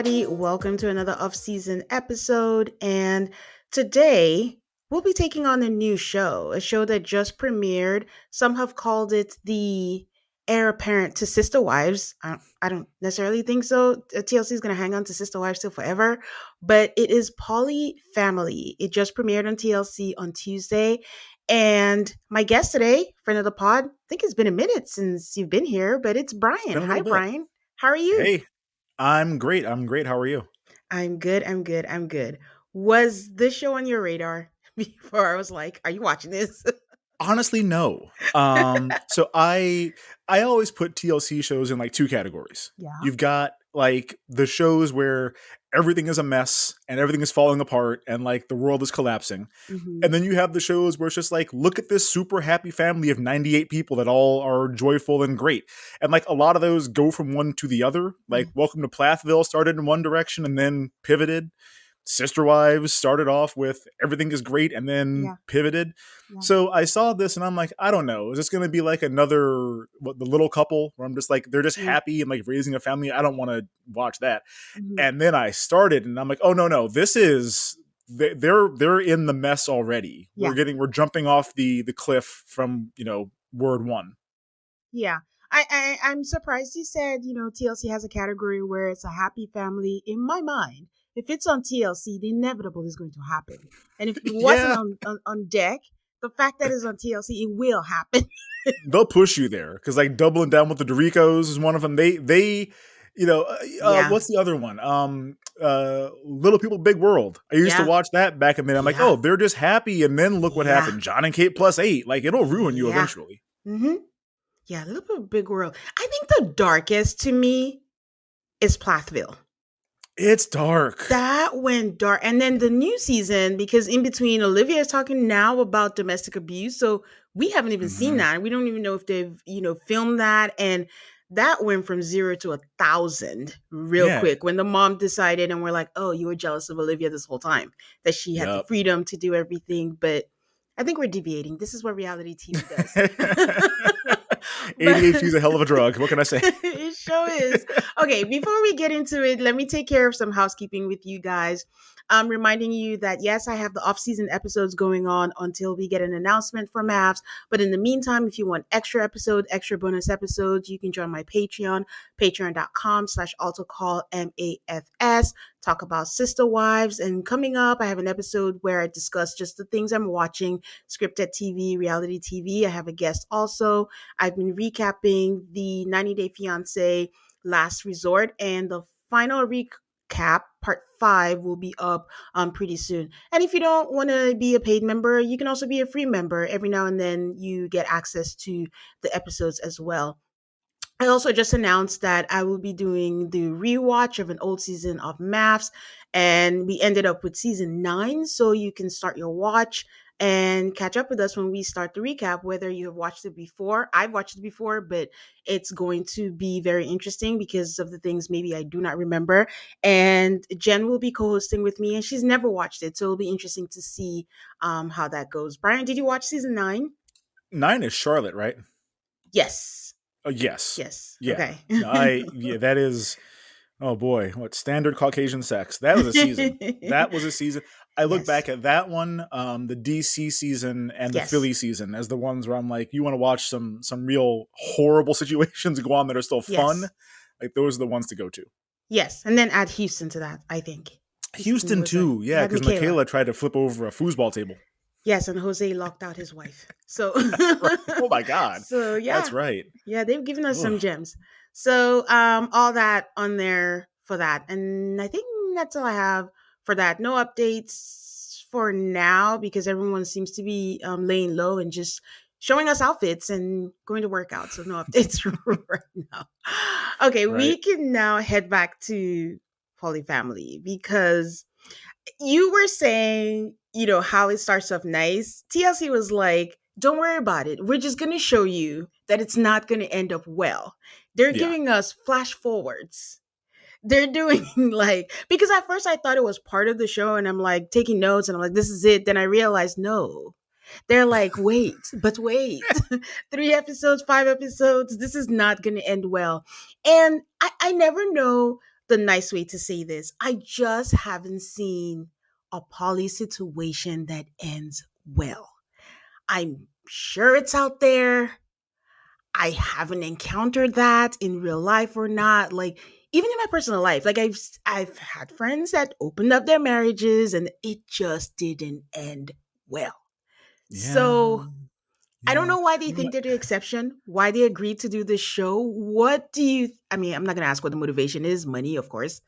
everybody. Welcome to another off-season episode. And today we'll be taking on a show that just premiered. Some have called it the heir apparent to Sister Wives. I don't necessarily think so. TLC is going to hang on to Sister Wives till forever, but it is Poly Family. It just premiered on TLC on Tuesday. And my guest today, friend of the pod, I think it's been a minute since you've been here, but it's Brian. Been a Hi, little bit. Brian. How are you? Hey, I'm great. I'm great. How are you? I'm good. I'm good. I'm good. Was this show on your radar before I was like, are you watching this? Honestly, no. So I always put TLC shows in like two categories. Yeah. You've got like the shows where everything is a mess and everything is falling apart and like the world is collapsing. Hmm. And then you have the shows where it's just like, look at this super happy family of 98 people that all are joyful and great. And like a lot of those go from one to the other. Like Welcome to Plathville started in one direction and then pivoted. Sister Wives started off with everything is great and then Yeah. pivoted. Yeah. So I saw this and I'm like, I don't know. Is this going to be like another the little couple where I'm just like they're just Mm-hmm. happy and like raising a family? I don't want to watch that. Hmm. And then I started and I'm like, oh no, this is they're in the mess already. Yeah. We're jumping off the cliff from word one. Yeah. I'm surprised you said, TLC has a category where it's a happy family. In my mind, if it's on TLC, the inevitable is going to happen. And if it wasn't Yeah, on deck, the fact that it's on TLC, it will happen. they'll push you there because like doubling down with the Doricos is one of them. They Yeah. what's the other one? Little People Big World. I used to Yeah. watch that back in the day. I'm like, Yeah. oh, they're just happy, and then look what Yeah. happened. John and Kate plus 8. Like it'll ruin you Yeah. eventually. Hmm. Yeah, a little bit of big world. I think the darkest to me is Plathville. It's dark. That went dark. And then the new season, because in between, Olivia is talking now about domestic abuse. So we haven't even seen Mhm. that. We don't even know if they've, filmed that. And that went from 0 to 1,000 real Yeah. quick when the mom decided, and we're like, oh, you were jealous of Olivia this whole time, that she had the Yep. freedom to do everything. But I think we're deviating. This is what reality TV does. But ADHD is a hell of a drug. What can I say? it sure is. Okay, before we get into it, let me take care of some housekeeping with you guys. I'm reminding you that yes, I have the off-season episodes going on until we get an announcement from MAFS. But in the meantime, if you want extra episodes, extra bonus episodes, you can join my Patreon, patreon.com/autocallmafs. Talk about Sister Wives. And coming up, I have an episode where I discuss just the things I'm watching, scripted TV, reality TV. I have a guest also. I've been recapping the 90 Day Fiancé Last Resort, and the final recap, part 5, will be up pretty soon. And if you don't want to be a paid member, you can also be a free member. Every now and then you get access to the episodes as well. I also just announced that I will be doing the rewatch of an old season of MAFS, and we ended up with season 9. So you can start your watch and catch up with us when we start the recap, whether you have watched it before. I've watched it before, but it's going to be very interesting because of the things maybe I do not remember. And Jen will be co hosting with me, and she's never watched it. So it'll be interesting to see how that goes. Brian, did you watch season 9? 9 is Charlotte, right? Yes. Yes. Yes. Yeah. Okay. Yeah, that is. Oh boy, what standard Caucasian sex? That was a season. That was a season. I look Yes. back at that one, the DC season and the Yes. Philly season as the ones where I'm like, you want to watch some real horrible situations go on that are still fun. Yes. Like those are the ones to go to. Yes. And then add Houston to that, I think. Houston Houston was a too, you yeah, had because Michaela. Michaela tried to flip over a foosball table. Yes, and Jose locked out his wife. So Oh my god, so that's yeah. right. Yeah, they've given us Ugh. some gems. So all that on there for that. And I think that's all I have for that. No updates for now because everyone seems to be laying low and just showing us outfits and going to work out. So no updates right now. Okay, Right. we can now head back to Polyfamily because you were saying, how it starts off nice. TLC was like, don't worry about it. We're just going to show you that it's not going to end up well. They're Yeah. giving us flash forwards. They're doing like, because at first I thought it was part of the show and I'm like taking notes and I'm like, this is it. Then I realized, no. They're like, wait, 3 episodes, 5 episodes. This is not going to end well. And I never know the nice way to say this. I just haven't seen a poly situation that ends well. I'm sure it's out there. I haven't encountered that in real life or not. Like even in my personal life, like I've had friends that opened up their marriages and it just didn't end well. Yeah. So I don't Yeah. know why they think they're the exception, why they agreed to do this show. What do you, I mean, I'm not going to ask what the motivation is, money, of course,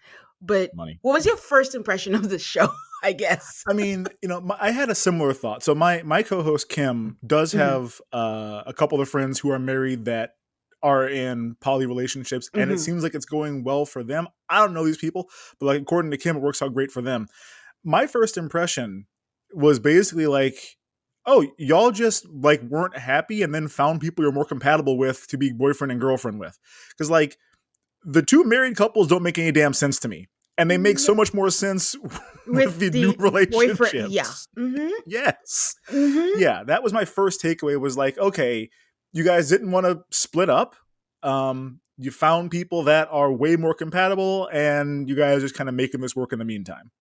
but Money. what was your first impression of the show, I guess? I mean, I had a similar thought. So my co-host Kim does Hmm. have a couple of friends who are married that are in poly relationships, and it Hmm. seems like it's going well for them. I don't know these people, but like according to Kim, it works out great for them. My first impression was basically like, oh, y'all just like weren't happy, and then found people you're more compatible with to be boyfriend and girlfriend with, because like the two married couples don't make any damn sense to me. And they make Yeah, so much more sense with with the new the boyfriend, yeah. relationships. Hmm. Yes. Hmm. Yeah, that was my first takeaway was like, okay, you guys didn't want to split up. You found people that are way more compatible and you guys just kind of making this work in the meantime.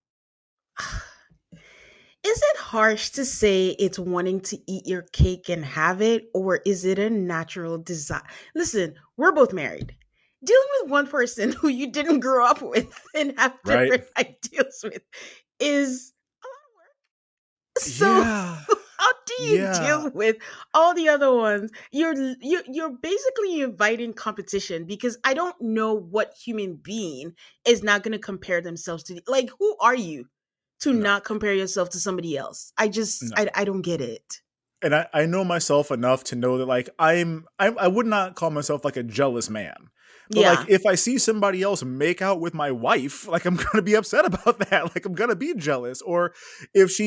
Is it harsh to say it's wanting to eat your cake and have it, or is it a natural desire? Listen, we're both married. Dealing with one person who you didn't grow up with and have Right? different ideals with is a lot of work. So, Yeah. how do you Yeah. deal with all the other ones? You're basically inviting competition because I don't know what human being is not going to compare themselves to. Like, who are you to No. not compare yourself to somebody else? No. I don't get it. And I know myself enough to know that like I would not call myself like a jealous man. But like Yeah, if I see somebody else make out with my wife, like I'm gonna be upset about that. Like I'm gonna be jealous. Or if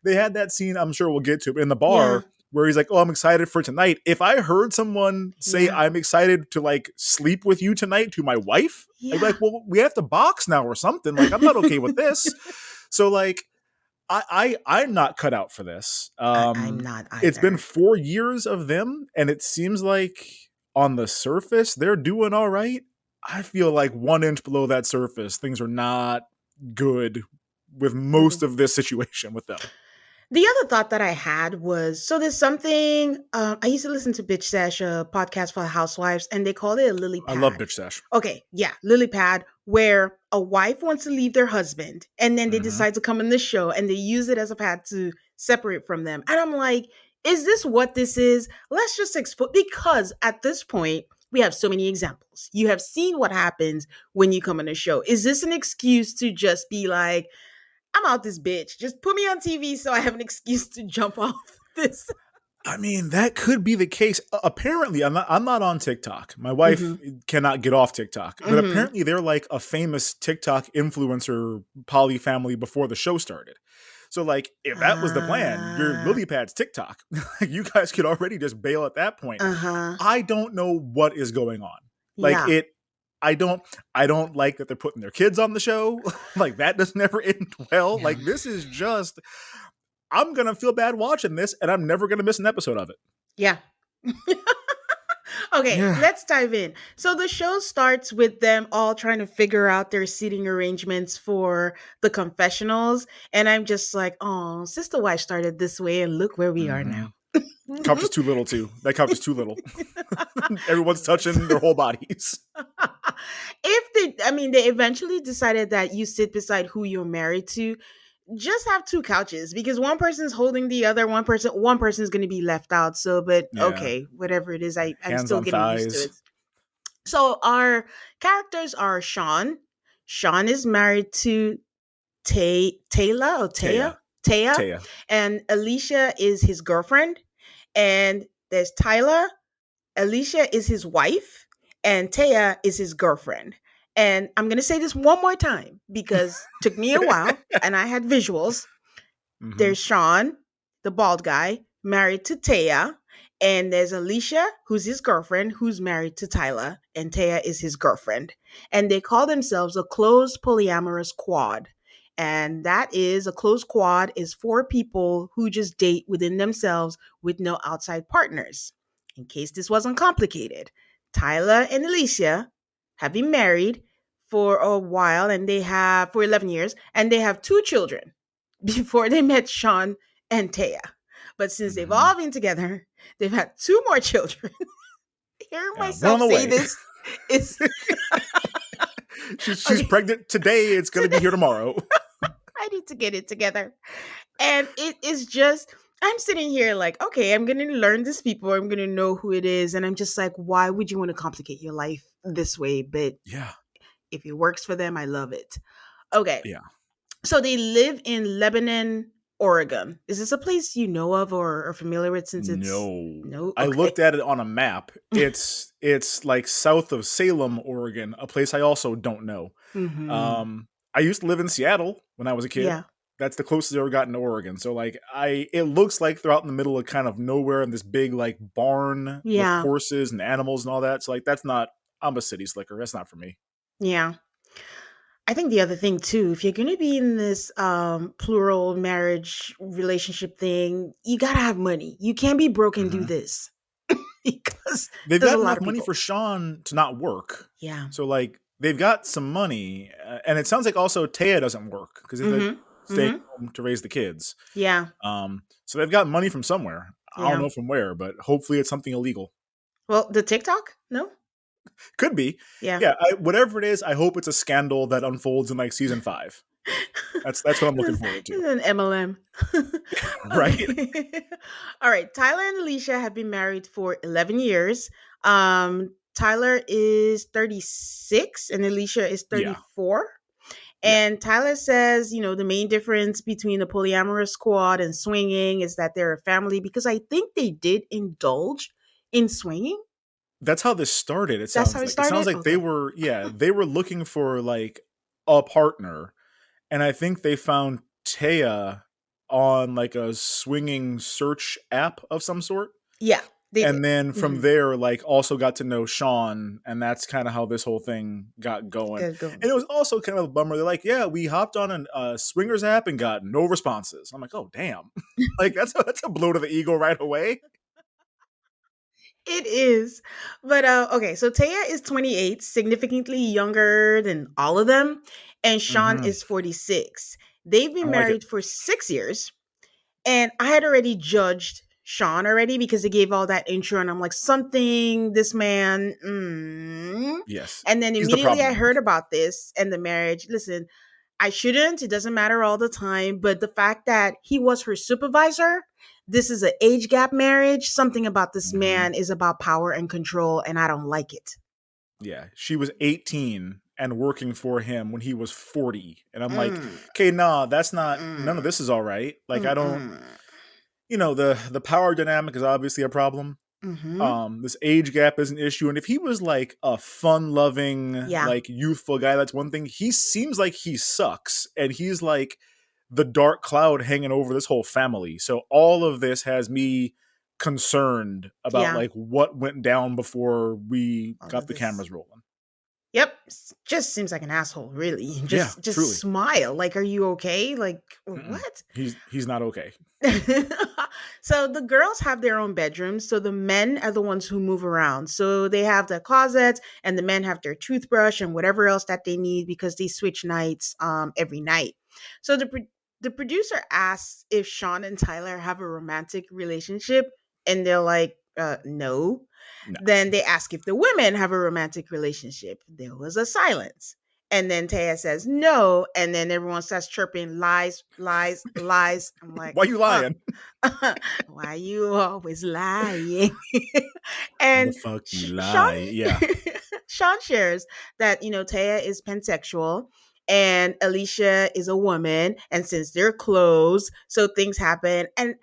they had that scene, I'm sure we'll get to in the yeah, bar where he's like, "Oh, I'm excited for tonight." If I heard someone say, yeah, "I'm excited to like sleep with you tonight" to my wife, I'd be yeah. like, "Well, we have to box now or something." Like I'm not okay with this. So like I'm not cut out for this. I'm not It's been either. 4 years of them, and it seems like on the surface they're doing all right. I feel like 1 inch below that surface, things are not good with most Mhm. of this situation with them. The other thought that I had was so there's something I used to listen to Bitch Sesh, a podcast for housewives, and they called it a lily I love pad. bitch sesh. Okay, yeah, lily pad, where a wife wants to leave their husband and then they Mm-hmm. decide to come in the show and they use it as a pad to separate from them. And I'm like, is this what this is? Let's just explore because at this point, we have so many examples. You have seen what happens when you come on a show. Is this an excuse to just be like, I'm out this bitch. Just put me on TV so I have an excuse to jump off this. I mean, that could be the case. Apparently, I'm not on TikTok. My wife Mhm. cannot get off TikTok. But Mhm. apparently they're like a famous TikTok influencer poly family before the show started. So like if that was the plan, your Uh, lily pad's TikTok. You guys could already just bail at that point. uh-huh. I don't know what is going on. Like Yeah. I don't I don't like that they're putting their kids on the show. Like that does never end well. Yeah. Like this is just I'm gonna feel bad watching this, and I'm never gonna miss an episode of it. Yeah. Okay, Yeah. let's dive in. So the show starts with them all trying to figure out their seating arrangements for the confessionals. And I'm just like, oh, Sister Wife started this way, and look where we are Mm-hmm. now. Couch is too little too. That couch is too little. Everyone's touching their whole bodies. If they, I mean, they eventually decided that you sit beside who you're married to, just have two couches because one person's holding the other, one person is going to be left out. So, but Yeah. okay, whatever it is, I'm Hands still on getting used to thighs. it. So our characters are Sean. Sean is married to Taylor or Taya. Taya. Taya. Taya. And Alicia is his girlfriend. And there's Tyler. Alicia is his wife and Taya is his girlfriend. And I'm going to say this one more time because it took me a while and I had visuals. Mm-hmm. There's Sean, the bald guy, married to Taya. And there's Alicia, who's his girlfriend, who's married to Tyler. And Taya is his girlfriend. And they call themselves a closed polyamorous quad. And that is a closed quad is four people who just date within themselves with no outside partners. In case this wasn't complicated, Tyler and Alicia have been married for a while, and they have for 11 years, and they have two children before they met Sean and Taya. But since they've Hmm. all been together, they've had two more children. Hearing Yeah, one on myself the say way. this is She's okay. pregnant today. It's going to be Today, here tomorrow. I need to get it together. And it is just, I'm sitting here like, okay, I'm going to learn these people. I'm going to know who it is. And I'm just like, why would you want to complicate your life this way? But Yeah. if it works for them, I love it. Okay. Yeah. So they live in Lebanon, Oregon. Is this a place you know of or familiar with since it's No. no? I Okay. looked at it on a map. It's like south of Salem, Oregon, a place I also don't know. Mm-hmm. I used to live in Seattle when I was a kid. Yeah. That's the closest I ever gotten to Oregon. So like it looks like they're out in the middle of kind of nowhere in this big like barn with Yeah. horses and animals and all that. So like that's not I'm a city slicker. That's not for me. Yeah. I think the other thing too, if you're going to be in this plural marriage relationship thing, you got to have money. You can't be broke and do Hmm. this because They've there's a got lot enough of money people. for Sean to not work. Yeah. So like they've got some money, and it sounds like also Taya doesn't work because they're Mhm. staying Mhm. home to raise the kids. Yeah. So they've got money from somewhere. I don't Yeah. know from where, but hopefully it's something illegal. Well, the TikTok? No? Could be. Yeah. Yeah, whatever it is, I hope it's a scandal that unfolds in like season 5. That's what I'm looking This forward to. is an MLM. Right? Okay. All right. Tyler and Alicia have been married for 11 years. Tyler is 36 and Alicia is Yeah. 34. Yeah. And Tyler says, the main difference between the polyamorous squad and swinging is that they're a family because I think they did indulge in swinging. That's how this started. It That's how sounds it like. It sounds started. like they Okay. were they were looking for like a partner, and I think they found Taya on like a swinging search app of some sort. Yeah, they did. And then from Hmm. there, like also got to know Sean, and that's kind of how this whole thing got going. Good going. And it was also kind of a bummer. They're like, "Yeah, we hopped on a swingers app and got no responses." I'm like, "Oh damn!" Like that's a blow to the ego right away. It is. But okay, so Taya is 28, significantly younger than all of them, and Sean Hmm. is 46. They've I been like it. married for 6 years, and I had already judged Sean already because he gave all that intro and I'm like something this man Yes, and then he's the immediately problem I one. heard about this and the marriage. Listen, I shouldn't. It doesn't matter all the time. But the fact that he was her supervisor, this is an age gap marriage. Something about this Hmm. man is about power and control, and I don't like it. Yeah, she was 18 and working for him when he was 40, and I'm like, Mm, "Okay, nah, that's not. None of mm, this is all right. Like, I don't. mm-mm. The power dynamic is obviously a problem. Mm-hmm. This age gap is an issue, and if he was like a fun-loving, Yeah, like youthful guy, that's one thing. He seems like he sucks, and he's like the dark cloud hanging over this whole family. So all of this has me concerned about yeah. like what went down before we All got of the this. cameras rolling. Yep, just seems like an asshole, really. Yeah, Just truly. smile. Like, are you okay? Like, Mm-mm. what? He's not okay. So the girls have their own bedrooms, so the men are the ones who move around. So they have the closets and the men have their toothbrush and whatever else that they need because they switch nights every night. So the producer asks if Sean and Tyler have a romantic relationship and they're like no. No. Then they ask if the women have a romantic relationship. There was a silence. And then Taya says no. And then everyone starts chirping lies, lies, lies. I'm like, Why you lying? why you always lying? Why the And fuck you Sean lie? Yeah. Sean shares that Taya is pansexual and Alicia is a woman, and since they're close, so things happen. And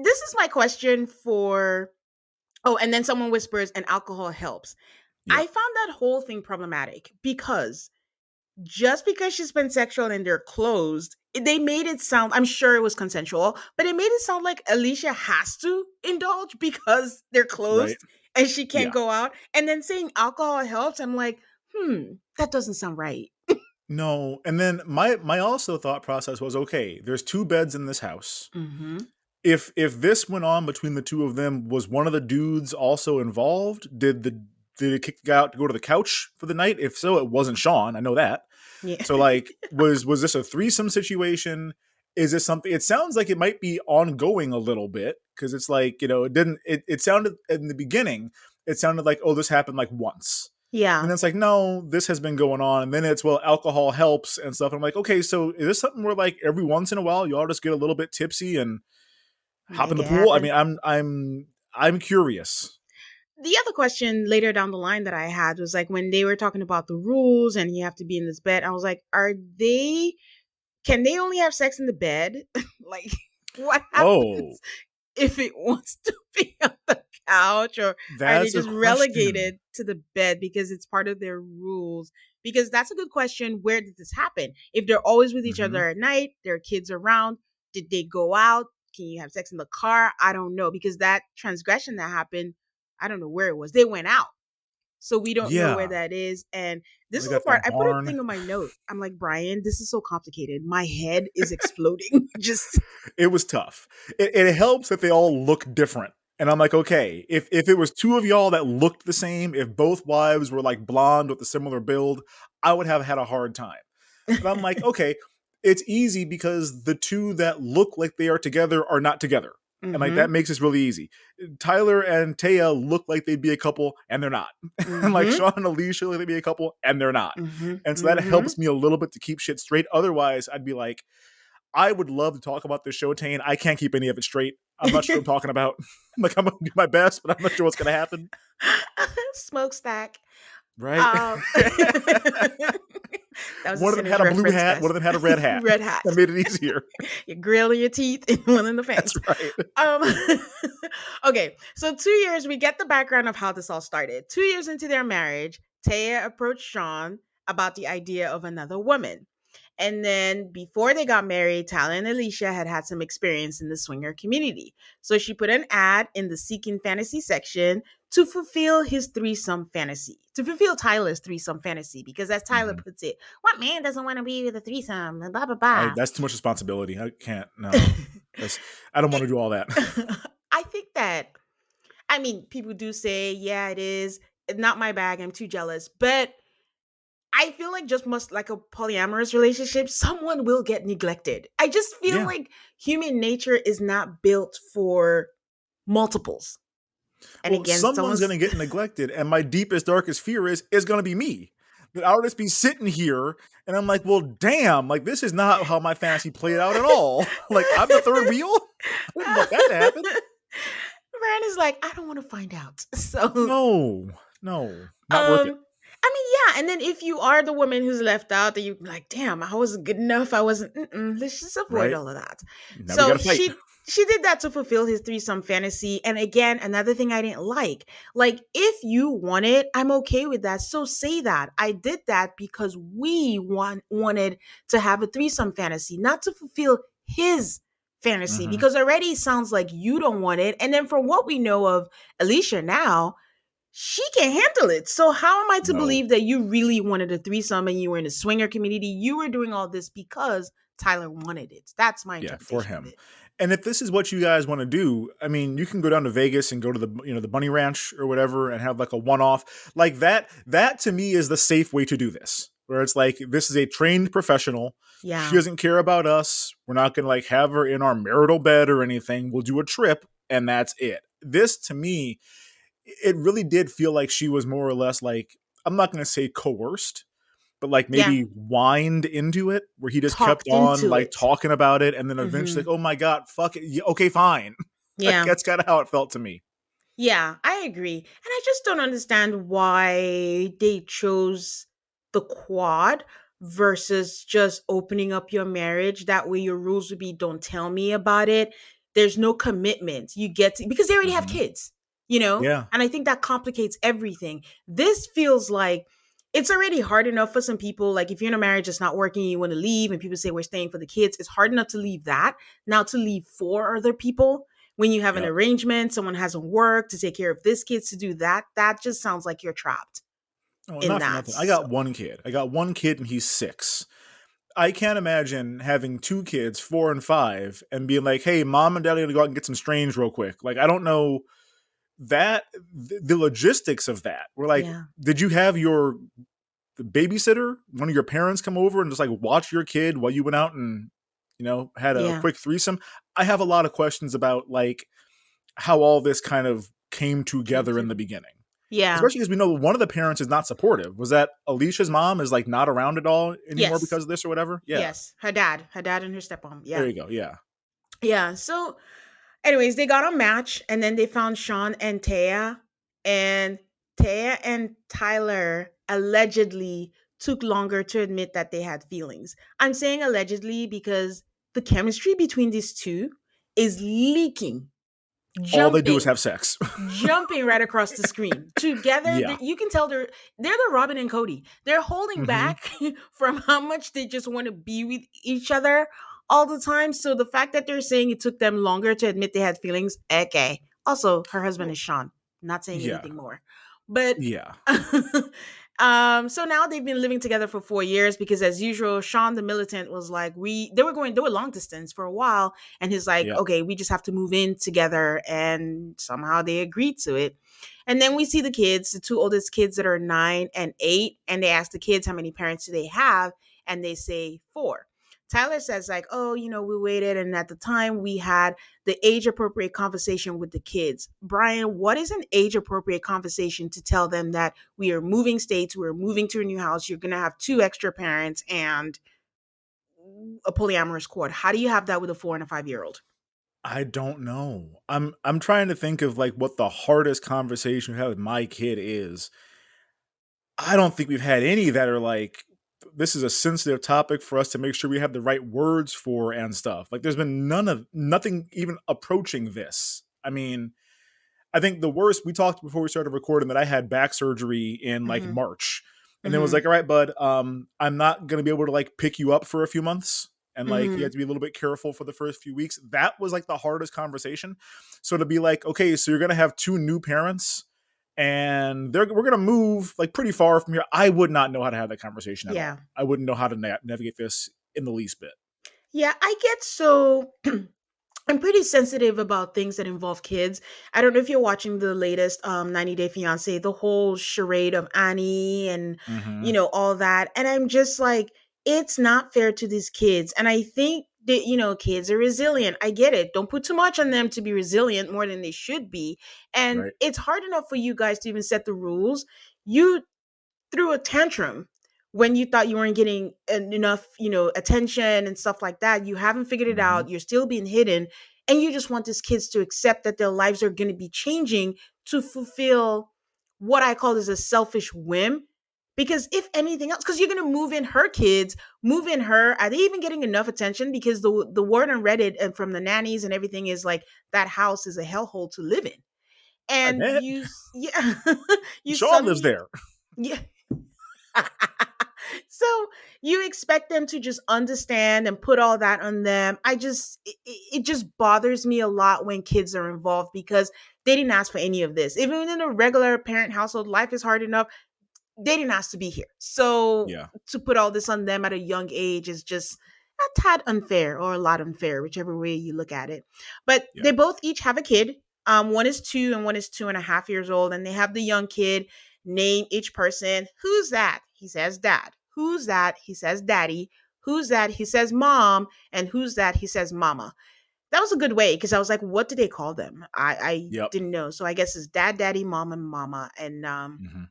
this is my question for. Oh, and then someone whispers, and alcohol helps. I Yep. found that whole thing problematic because just because she's been sexual and they're closed, they made it sound, I'm sure it was consensual, but it made it sound like Alicia has to indulge because they're Right. closed and she can't Yeah. go out. And then saying alcohol helps, I'm like, that doesn't sound right. No. And then my also thought process was okay, there's two beds in this house. Mm-hmm. If this went on between the two of them, was one of the dudes also involved? Did did it kick the guy out to go to the couch for the night? If so, it wasn't Sean. I know that. Yeah. So like, was this a threesome situation? Is this something? It sounds like it might be ongoing a little bit because it's like, it didn't. It sounded in the beginning. It sounded like, oh, this happened like once. And Yeah. then it's like, no, this has been going on. And then it's, well, alcohol helps and stuff. And I'm like, okay, so is this something where like every once in a while you all just get a little bit tipsy and hop in Make the it pool? I happen. mean, I'm curious. The other question later down the line that I had was like when they were talking about the rules and you have to be in this bed, I was like, can they only have sex in the bed? Like, what Oh, happens if it wants to be on the couch, or are they that's a just question. relegated to the bed because it's part of their rules? Because that's a good question. Where did this happen? If they're always with each Hmm. other at night, there are kids around, did they go out? Can you have sex in the car? I don't know, because that transgression that happened, I don't know where it was. They went out. So we don't know where Yeah, that is. And this they is the got part that I put a barn. thing on my note. I'm like, Brian, this is so complicated. My head is exploding. Just It was tough. It helps that they all look different. And I'm like, okay, if it was two of y'all that looked the same, if both wives were like blonde with a similar build, I would have had a hard time. But I'm like, okay, it's easy because the two that look like they are together are not together. And like that mm-hmm. makes this really easy. Tyler and Taya look like they'd be a couple, and they're not. And like Mm-hmm. Sean and Alicia look like they'd be a couple, and they're not. Mm-hmm. And so that Mm-hmm. helps me a little bit to keep shit straight. Otherwise, I'd be like, I would love to talk about this show, Tane. I can't keep any of it straight. I'm not sure what I'm talking about. Like, I'm gonna do my best, but I'm not sure what's gonna happen. Smokestack. Right? That was a One of them Sinners had a blue reference, hat, one guys. of them had a red hat. Red hat. That made it easier. Your grill in your teeth and one in the That's fangs. right. Um, okay, so 2 years, we get the background of how this all started. 2 years into their marriage, Taya approached Sean about the idea of another woman. And then before they got married, Tyler and Alicia had had some experience in the swinger community. So she put an ad in the Seeking Fantasy section to fulfill his threesome fantasy, to fulfill Tyler's threesome fantasy. Because as Tyler Mhm. puts it, what man doesn't want to be with a threesome? Blah, blah, blah. That's too much responsibility. I can't. No, that's. I don't want to do all that. I think that, I mean, people do say, yeah, it is. It's not my bag. I'm too jealous. But I feel like just must like a polyamorous relationship, someone will get neglected. I just feel Yeah. like human nature is not built for multiples. And Well, again, someone's someone's gonna get neglected, and my deepest, darkest fear is gonna be me. That I'll just be sitting here, and I'm like, well, damn, like this is not how my fantasy played out at all. Like I'm the third wheel. I wouldn't want that to happen. Rand is like, I don't want to find out. So No, no, not worth it. Um, I mean, yeah, and then if you are the woman who's left out, then you're like, damn, I wasn't good enough. I wasn't. Let's just avoid Right all of that. now, we got So to fight. she did that to fulfill his threesome fantasy. And again, another thing I didn't like, if you want it, I'm okay with that. So say that I did that because we wanted to have a threesome fantasy, not to fulfill his fantasy. Hmm. Because already sounds like you don't want it. And then from what we know of Alicia now, she can't handle it. So how am I to No, believe that you really wanted a threesome and you were in a swinger community? You were doing all this because Tyler wanted it. That's my yeah, for interpretation of him. it. And if this is what you guys want to do, I mean, you can go down to Vegas and go to the bunny ranch or whatever and have like a one-off like that. That to me is the safe way to do this. Where it's like this is a trained professional. She Yeah. doesn't care about us. We're not going to like have her in our marital bed or anything. We'll do a trip and that's it. This to me, it really did feel like she was more or less like, I'm not going to say coerced, but like Yeah. maybe whined into it where he just kept Talked on into like it. talking about it and then eventually Hmm. like, oh my god, fuck it, yeah, okay, fine. Like Yeah. that's kind of how it felt to me. Yeah, I agree. And I just don't understand why they chose the quad versus just opening up your marriage. That way your rules would be don't tell me about it. There's no commitment. You get to, because they already have Hmm. kids, you know? Yeah. And I think that complicates everything. This feels like it's already hard enough for some people. Like if you're in a marriage that's not working, you want to leave, and people say we're staying for the kids, it's hard enough to leave that. Now to leave for other people when you have an Yeah. arrangement, someone hasn't worked to take care of this kids to do that, that just sounds like you're trapped Oh, in not for that. nothing. I So got one kid. I got one kid and he's 6. I can't imagine having two kids, 4 and 5, and being like, hey, mom and daddy gotta go out and get some strange real quick. Like I don't know that the logistics of that were like, Yeah. did you have your the babysitter, one of your parents, come over and just like watch your kid while you went out and had a Yeah. quick threesome? I have a lot of questions about like how all this kind of came Came together in the through. beginning, Yeah. especially because we know one of the parents is not supportive. Was that Alicia's mom is like not around at all anymore Yes. because of this or whatever? Yeah, Yes. Her dad and her stepmom. there Yeah. you go. Yeah, Yeah. So anyways, they got a match and then they found Sean and Taya. And Taya and Tyler allegedly took longer to admit that they had feelings. I'm saying allegedly because the chemistry between these two is leaking, all they do is jumping, have sex. jumping right across the screen together. Yeah. You can tell they're the Robin and Cody. They're holding Hmm. back from how much they just want to be with each other all the time. So the fact that they're saying it took them longer to admit they had feelings, okay. Also, her husband is Sean. Not saying Yeah. anything more, but Yeah. so now they've been living together for 4 years because, as usual, Sean the militant was like, they were long distance for a while, and he's like, Yeah. okay, we just have to move in together, and somehow they agreed to it. And then we see the kids, the two oldest kids that are 9 and 8, and they ask the kids how many parents do they have, and they say four. Tyler says like, oh, we waited, and at the time we had the age appropriate conversation with the kids. Brian, what is an age appropriate conversation to tell them that we are moving states, we're moving to a new house, you're going to have two extra parents and a polyamorous court? How do you have that with a 4 and a 5-year-old? I don't know. I'm trying to think of like what the hardest conversation we have with my kid is. I don't think we've had any that are like, this is a sensitive topic for us to make sure we have the right words for and stuff. Like there's been nothing even approaching this. I mean, I think the worst, we talked before we started recording that I had back surgery in like Mm-hmm. March. And then was Mm-hmm. like, all right, bud, I'm not gonna be able to like pick you up for a few months. And like you Mm-hmm. have to be a little bit careful for the first few weeks. That was like the hardest conversation. So to be like, okay, so you're gonna have two new parents and we're gonna move like pretty far from here. I would not know how to have that conversation at all. Yeah. I wouldn't know how to navigate this in the least bit. Yeah, I get so I'm pretty sensitive about things that involve kids. I don't know if you're watching the latest 90 Day Fiance, the whole charade of Annie and Mm-hmm. all that. And I'm just like, it's not fair to these kids. And I think that kids are resilient. I get it. Don't put too much on them to be resilient more than they should be. And Right. it's hard enough for you guys to even set the rules. You threw a tantrum when you thought you weren't getting enough, attention and stuff like that. You haven't figured it Mm-hmm. out. You're still being hidden. And you just want these kids to accept that their lives are going to be changing to fulfill what I call is a selfish whim. Because if anything else, because you're going to move in her kids, move in her, are they even getting enough attention? Because the word on Reddit and from the nannies and everything is like that house is a hellhole to live in. I And bet yeah, you Sean lives suddenly, there. yeah, so you expect them to just understand and put all that on them. It just bothers me a lot when kids are involved because they didn't ask for any of this. Even in a regular parent household, life is hard enough. They didn't ask to be here. So Yeah. to put all this on them at a young age is just a tad unfair or a lot unfair, whichever way you look at it. But Yeah. they both each have a kid. One is 2 and one is 2.5 years old, and they have the young kid name each person. Who's that? He says dad. Who's that? He says daddy. Who's that? He says mom. And who's that? He says mama. That was a good way because I was like, what do they call them? I Yep. didn't know. So I guess it's dad, daddy, mom, and mama. And Mm-hmm.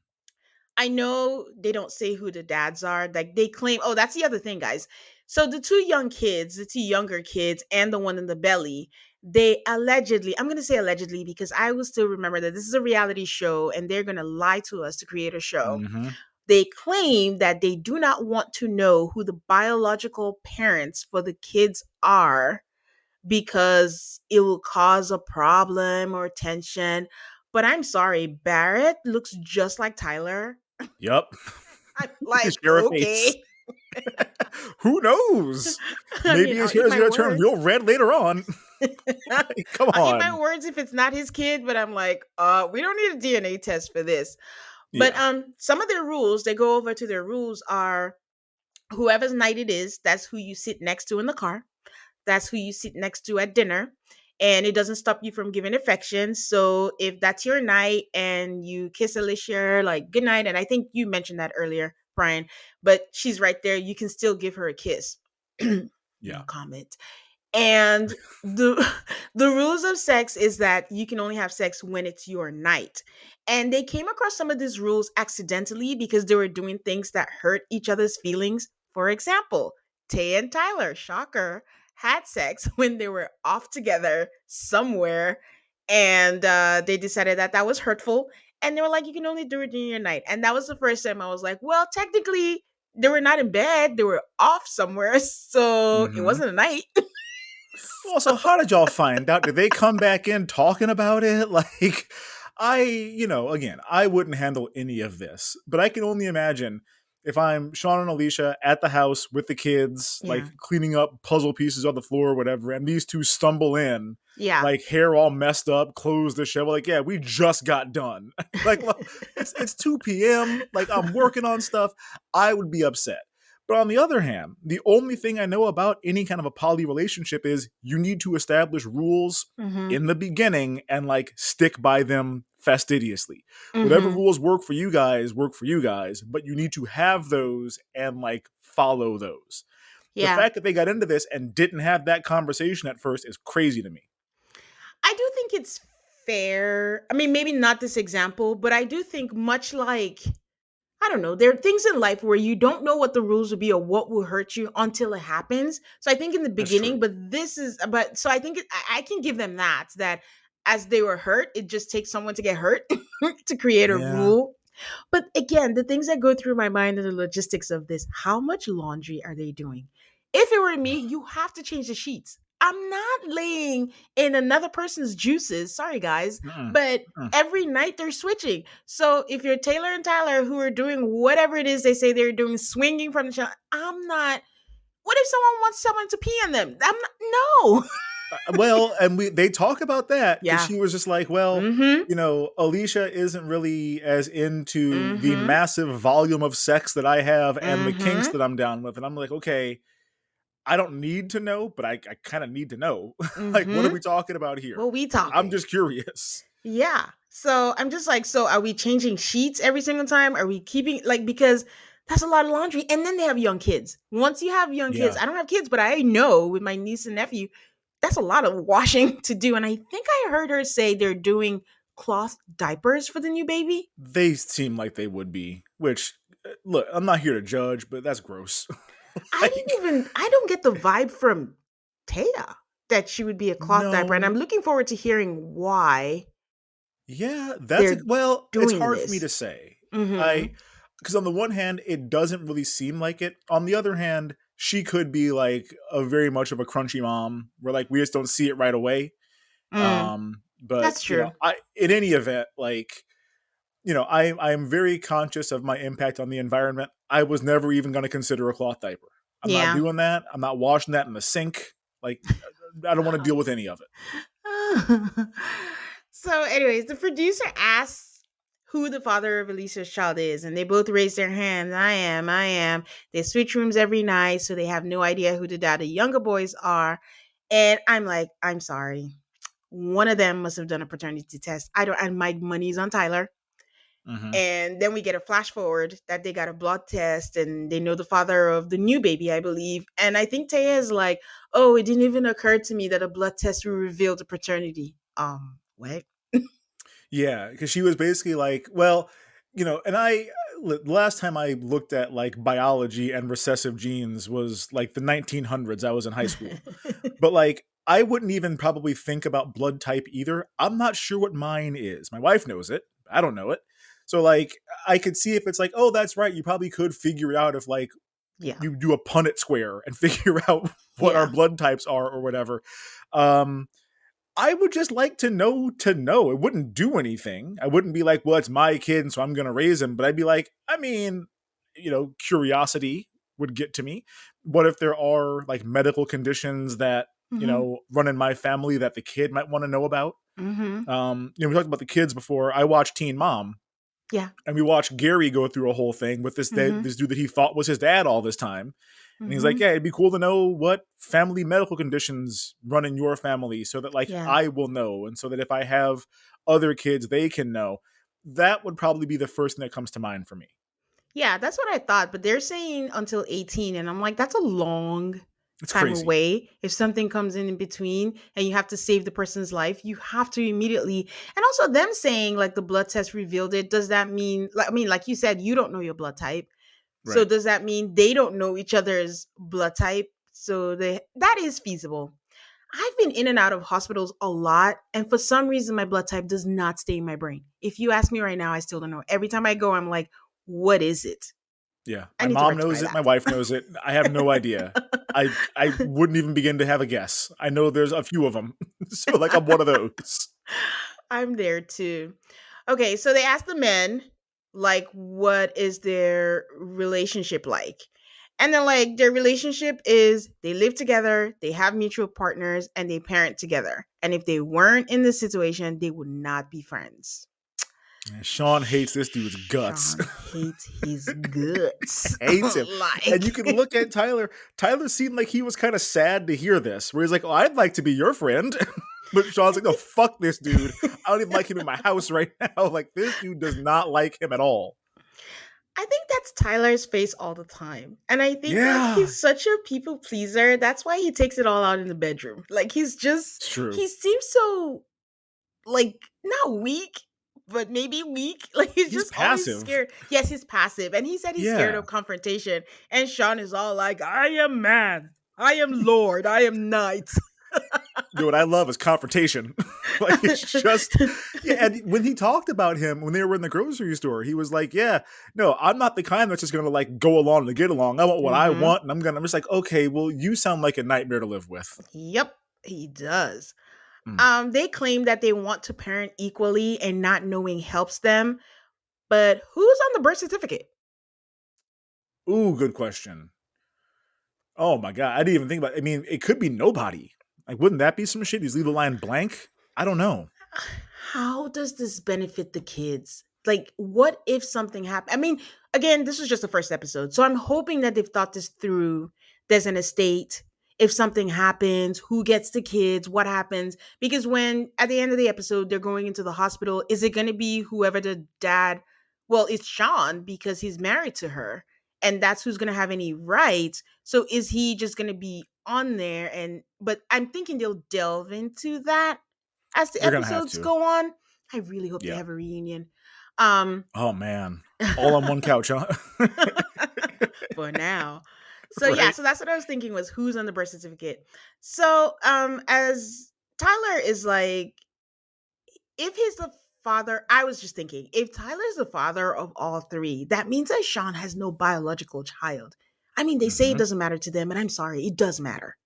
I know they don't say who the dads are. Like they claim, oh, that's the other thing, guys. So the two young kids, the two younger kids, and the one in the belly, they allegedly, I'm going to say allegedly because I will still remember that this is a reality show and they're going to lie to us to create a show. Mm-hmm. They claim that they do not want to know who the biological parents for the kids are because it will cause a problem or tension. But I'm sorry, Barrett looks just like Tyler. Yep. I'm like, Share a face. okay. Who knows? I Maybe mean, his I'll hair eat is my going to turn words. real red later on. Like, come I'll eat my on. words if it's not his kid, but I'm like, we don't need a DNA test for this. But Yeah. some of their rules, they go over to their rules are whoever's night it is, that's who you sit next to in the car. That's who you sit next to at dinner. and it doesn't stop you from giving affection. So if that's your night and you kiss Alicia, like good night, and I think you mentioned that earlier, Brian, but she's right there, you can still give her a kiss. No Yeah. comment. And the the rules of sex is that you can only have sex when it's your night. And they came across some of these rules accidentally because they were doing things that hurt each other's feelings. For example, Tay and Tyler, shocker, had sex when they were off together somewhere, and they decided that that was hurtful. And they were like, you can only do it in your night. And that was the first time I was like, well, technically, they were not in bed; they were off somewhere, so it Mm-hmm. wasn't a night. Well, so how did y'all find out? Did they come back in talking about it? Like, again, I wouldn't handle any of this, but I can only imagine if I'm Sean and Alicia at the house with the kids, like Yeah. cleaning up puzzle pieces on the floor or whatever, and these two stumble in, Yeah. like hair all messed up, clothes disheveled. Like, yeah, we just got done. Like, look, it's 2 p.m. Like, I'm working on stuff. I would be upset. But on the other hand, the only thing I know about any kind of a poly relationship is you need to establish rules Mhm. in the beginning and like stick by them fastidiously. Whatever Mhm. rules work for you guys, but you need to have those and like follow those. The Yeah. fact that they got into this and didn't have that conversation at first is crazy to me. I do think it's fair. I mean, maybe not this example, but I do think much like I don't know, there are things in life where you don't know what the rules will be or what will hurt you until it happens. So I think in the That's beginning, true. but so I think I can give them that as they were hurt, it just takes someone to get hurt to create a Yeah. rule. But again, the things that go through my mind are the logistics of this. How much laundry are they doing? If it were me, you have to change the sheets. I'm not laying in another person's juices. Sorry, guys. Mm-mm. But Mm. every night they're switching. So if you're Taylor and Tyler who are doing whatever it is they say they're doing, swinging from the shower, I'm not. What if someone wants someone to pee on them? I'm not. No. Well, and they talk about that because Yeah. she was just like, well, Mm hmm. Alicia isn't really as into Mm the hmm. massive volume of sex that I have and the Mm kinks hmm. that I'm down with. And I'm like, okay, I don't need to know, but I kind of need to know. Mm Like, what are hmm. we talking about here? What we I'm talking? just curious. Yeah. So I'm just like, so are we changing sheets every single time? Are we keeping like because that's a lot of laundry? And then they have young kids. Once you have young kids, Yeah. I don't have kids, but I know with my niece and nephew, that's a lot of washing to do. And I think I heard her say they're doing cloth diapers for the new baby. They seem like they would be, which, look, I'm not here to judge, but that's gross. Like, I don't get the vibe from Taya that she would be a cloth diaper. And I'm no. looking forward to hearing why Yeah, they're well, it's doing hard for me this. to say. Mm-hmm. I Because on the one hand, it doesn't really seem like it. On the other hand, she could be like a very much of a crunchy mom where like we just don't see it right away. Mm, But that's true. I in any event, like, I'm very conscious of my impact on the environment. I was never even going to consider a cloth diaper. I'm not Yeah. doing that. I'm not washing that in the sink. Like, I don't want to deal with any of it. So, anyways, the producer asks who the father of Elisa's child is, and they both raise their hands. I am. They switch rooms every night, so they have no idea who the dad of the younger boys are. And I'm like, I'm sorry. One of them must have done a paternity test. I don't, and my money's on Tyler. Hmm. And then we get a flash forward that they got a blood test and they know the father of the new baby, I believe. And I think Taya is like, oh, it didn't even occur to me that a blood test will reveal the paternity. What? Yeah, because she was basically like, well, and the last time I looked at like biology and recessive genes was like the 1900s. I was in high school, but like I wouldn't even probably think about blood type either. I'm not sure what mine is. My wife knows it. I don't know it. So like I could see if it's like, oh, that's right. You probably could figure it out if like Yeah. you do a Punnett square and figure out what our Yeah. blood types are or whatever. Um, I would just like to know to know. It wouldn't do anything. I wouldn't be like, well, it's my kid, and so I'm going to raise him. But I'd be like, I mean, curiosity would get to me. What if there are like medical conditions that, Mm-hmm. run in my family that the kid might want to know about? Mm-hmm. We talked about the kids before. I watched Teen Mom, Yeah. and we watched Gary go through a whole thing with this Mm-hmm. this dude that he thought was his dad all this time. And he's like, Mm-hmm. yeah, it'd be cool to know what family medical conditions run in your family so that like Yeah. I will know and so that if I have other kids, they can know. That would probably be the first thing that comes to mind for me. Yeah, that's what I thought. But they're saying until 18. And I'm like, that's a long It's time crazy. away. If something comes in between and you have to save the person's life, you have to immediately. And also, them saying like the blood test revealed it, does that mean, like, I mean, like you said, you don't know your blood type. So Right. does that mean they don't know each other's blood type? So that is feasible. I've been in and out of hospitals a lot, and for some reason, my blood type does not stay in my brain. If you ask me right now, I still don't know. Every time I go, I'm like, what is it? Yeah. I My need to mom rectify knows it, my that. wife knows it. I have no idea. I wouldn't even begin to have a guess. I know there's a few of them. So like I'm one of those. I'm there too. Okay, so they asked the men, like, what is their relationship like? And then, like, their relationship is they live together, they have mutual partners, and they parent together. And if they weren't in this situation, they would not be friends. Sean hates this dude's guts. Sean hates his guts. Hates him. And you Like, can look at Tyler. Tyler seemed like he was kind of sad to hear this, where he's like, oh, I'd like to be your friend. But Sean's I like, no, think fuck this dude. I don't even like him in my house right now. Like, this dude does not like him at all. I think that's Tyler's face all the time. And I think like Yeah, he's such a people pleaser. That's why he takes it all out in the bedroom. Like he's just it's true. he seems so like not weak, but maybe weak. Like he's He's just always passive. scared. Yes, he's passive. And he said he's scared Yeah. of confrontation. And Sean is all like, I am man. I am Lord. I am knight. You know what I love is confrontation. Like it's just yeah. And when he talked about him when they were in the grocery store, he was like, "Yeah, no, I'm not the kind that's just gonna like go along to get along. I want what I Mm-hmm. want, and I'm just like, okay, well, you sound like a nightmare to live with." Yep, he does. Mm. They claim that they want to parent equally and not knowing helps them. But who's on the birth certificate? Ooh, good question. Oh my god, I didn't even think about. I mean, it could be nobody. Like, wouldn't that be some shit? You just leave the line blank. I don't know. How does this benefit the kids? Like, what if something happened? I mean, again, this was just the first episode. So I'm hoping that they've thought this through. There's an estate. If something happens, who gets the kids? What happens? Because when at the end of the episode, they're going into the hospital, is it going to be whoever the dad? Well, it's Sean because he's married to her. And that's who's going to have any rights. So is he just going to be on there? But I'm thinking they'll delve into that as the They're gonna have episodes to. go on. I really hope they Yeah. have a reunion. Um Oh man, all on one couch, huh? for now. So yeah, Right. so that's what I was thinking was who's on the birth certificate. So as Tyler is like if he's the father, I was just thinking, if Tyler's the father of all three, that means that Sean has no biological child. I mean, they say it Mm-hmm. doesn't matter to them, and I'm sorry, it does matter.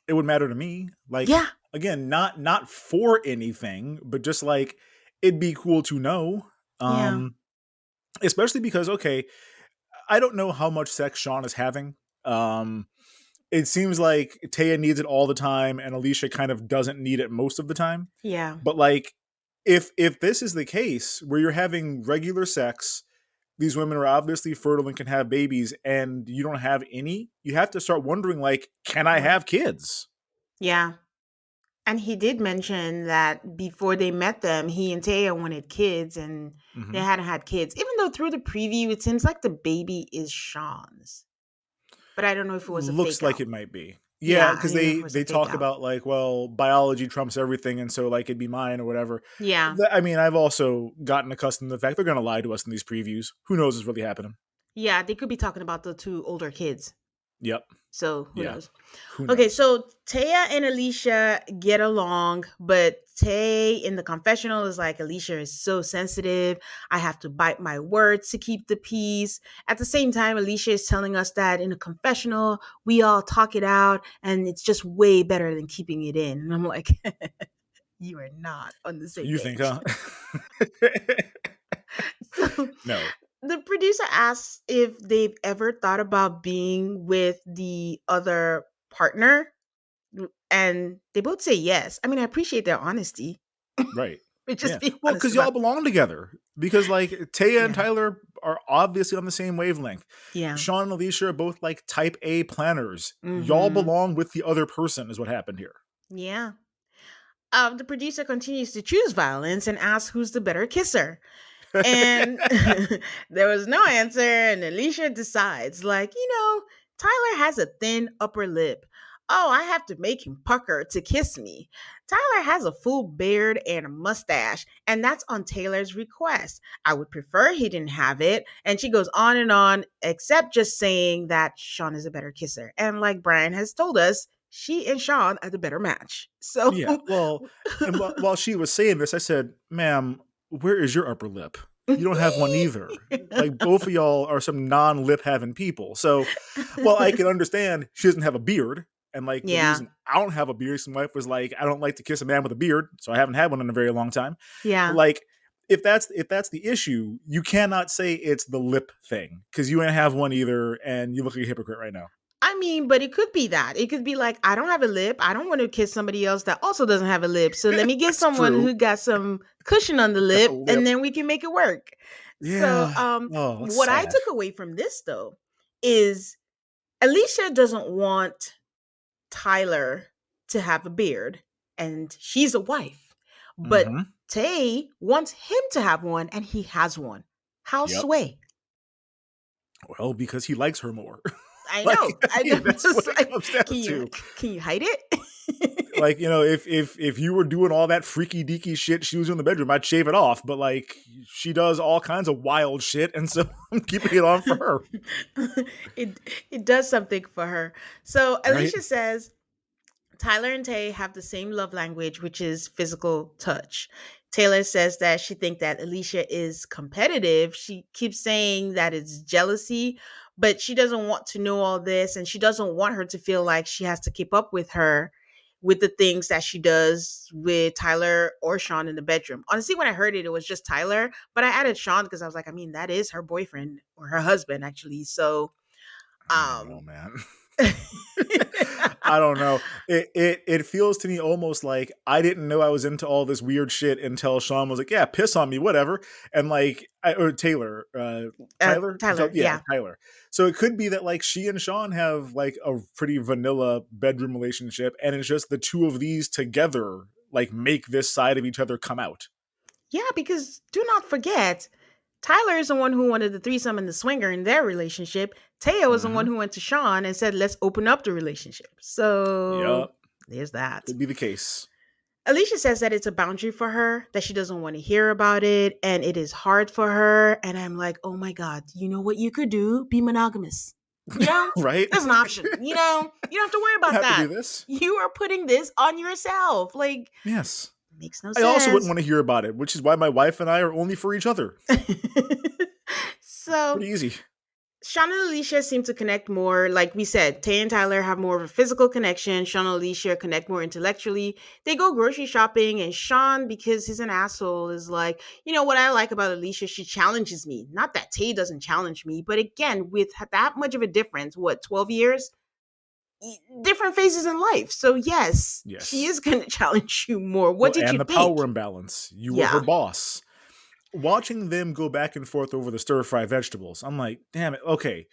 It would matter to me. Like Yeah, again, not for anything, but just like it'd be cool to know. yeah, Um, Especially because okay, I don't know how much sex Sean is having. Um, it seems like Taya needs it all the time, and Alicia kind of doesn't need it most of the time. yeah, But like, if this is the case where you're having regular sex, these women are obviously fertile and can have babies, and you don't have any, you have to start wondering like, can I what? have kids? Yeah. And he did mention that before they met them, he and Taya wanted kids and they Mm-hmm. hadn't had kids. Even though through the preview, it seems like the baby is Sean's. But I don't know if it was a Looks fake like out. it might be. Yeah, Yeah, I because didn't know if they it was a they fake talk out. about like, well, biology trumps everything, and so like it'd be mine or whatever. Yeah. I mean, I've also gotten accustomed to the fact they're gonna lie to us in these previews. Who knows what's really happening? Yeah, they could be talking about the two older kids. Yep. So who Yeah. knows? Who Okay, knows? so Taya and Alicia get along, but Tay in the confessional is like, Alicia is so sensitive. I have to bite my words to keep the peace. At the same time, Alicia is telling us that in a confessional, we all talk it out and it's just way better than keeping it in. And I'm like, you are not on the same You think, page. huh? So No. the producer asks if they've ever thought about being with the other partner and they both say yes. I mean, I appreciate their honesty. Right. But just Yeah. be Well, honest because y'all about belong together. Because like Taya and yeah. Tyler are obviously on the same wavelength. Yeah. Sean and Alicia are both like type A planners. Y'all Mm-hmm. belong with the other person, is what happened here. Yeah. The producer continues to choose violence and asks who's the better kisser. And there was no answer, and Alicia decides, like, Tyler has a thin upper lip. Oh, I have to make him pucker to kiss me. Tyler has a full beard and a mustache, and that's on Taylor's request. I would prefer he didn't have it. And she goes on, except just saying that Sean is a better kisser. And like Brian has told us, she and Sean are the better match. So, Yeah, well, and while she was saying this, I said, "Ma'am, where is your upper lip? You don't have one either. Like both of y'all are some non-lip having people." So, well, I can understand she doesn't have a beard, and like the yeah, reason I don't have a beard, some wife was like, "I don't like to kiss a man with a beard," so I haven't had one in a very long time. But yeah. like, if that's the issue, you cannot say it's the lip thing because you ain't have one either, and you look like a hypocrite right now. I mean, but it could be that. It could be like, I don't have a lip. I don't want to kiss somebody else that also doesn't have a lip. So let me get That's someone true. who got some cushion on the Got a lip and lip. then we can make it work. So, Yeah. Oh, that's what I sad. took away from this though is Alicia doesn't want Tyler to have a beard and she's a wife. But Mm-hmm. Tay wants him to have one and he has one. How Yep. sway? Well, because he likes her more. I Like, know. I I know. mean, that's what It's it like, comes down can you to. can you hide it? Like, if you were doing all that freaky deaky shit she was doing in the bedroom, I'd shave it off. But like, she does all kinds of wild shit, and so I'm keeping it on for her, it it does something for her. So right? Alicia says Tyler and Tay have the same love language, which is physical touch. Taylor says that she thinks that Alicia is competitive. She keeps saying that it's jealousy, but she doesn't want to know all this and she doesn't want her to feel like she has to keep up with her with the things that she does with Tyler or Sean in the bedroom. Honestly, when I heard it, it was just Tyler, but I added Sean because I was like, I mean, that is her boyfriend or her husband actually. So, I don't know, um man. I don't know. It feels to me almost like I didn't know I was into all this weird shit until Sean was like, "Yeah, piss on me, whatever." And like, or Taylor, Tyler, Tyler, yeah, yeah. Tyler. So it could be that like she and Sean have like a pretty vanilla bedroom relationship, and it's just the two of these together like make this side of each other come out. Yeah, because do not forget, Tyler is the one who wanted the threesome and the swinger in their relationship. Teo is the one Mm-hmm. who went to Sean and said, let's open up the relationship. So Yep, there's that. could be the case. Alicia says that it's a boundary for her, that she doesn't want to hear about it, and it is hard for her. And I'm like, oh my God, you know what you could do? Be monogamous. You know, Right? there's an option. You don't have to worry Don't about have to do that. this. You are putting this on yourself. Like, Yes. makes no I also wouldn't sense. want to hear about it, which is why my wife and I are only for each other. So Pretty easy. Sean and Alicia seem to connect more. Like we said, Tay and Tyler have more of a physical connection. Sean and Alicia connect more intellectually. They go grocery shopping, and Sean, because he's an asshole, is like, what I like about Alicia, she challenges me. Not that Tay doesn't challenge me, but again, with that much of a difference, what, 12 years? Different phases in life. So, yes, she Yes. is going to challenge you more. What Well, did and you the think? power imbalance. You were her Yeah. boss. Watching them go back and forth over the stir fry vegetables, I'm like, damn it. Okay,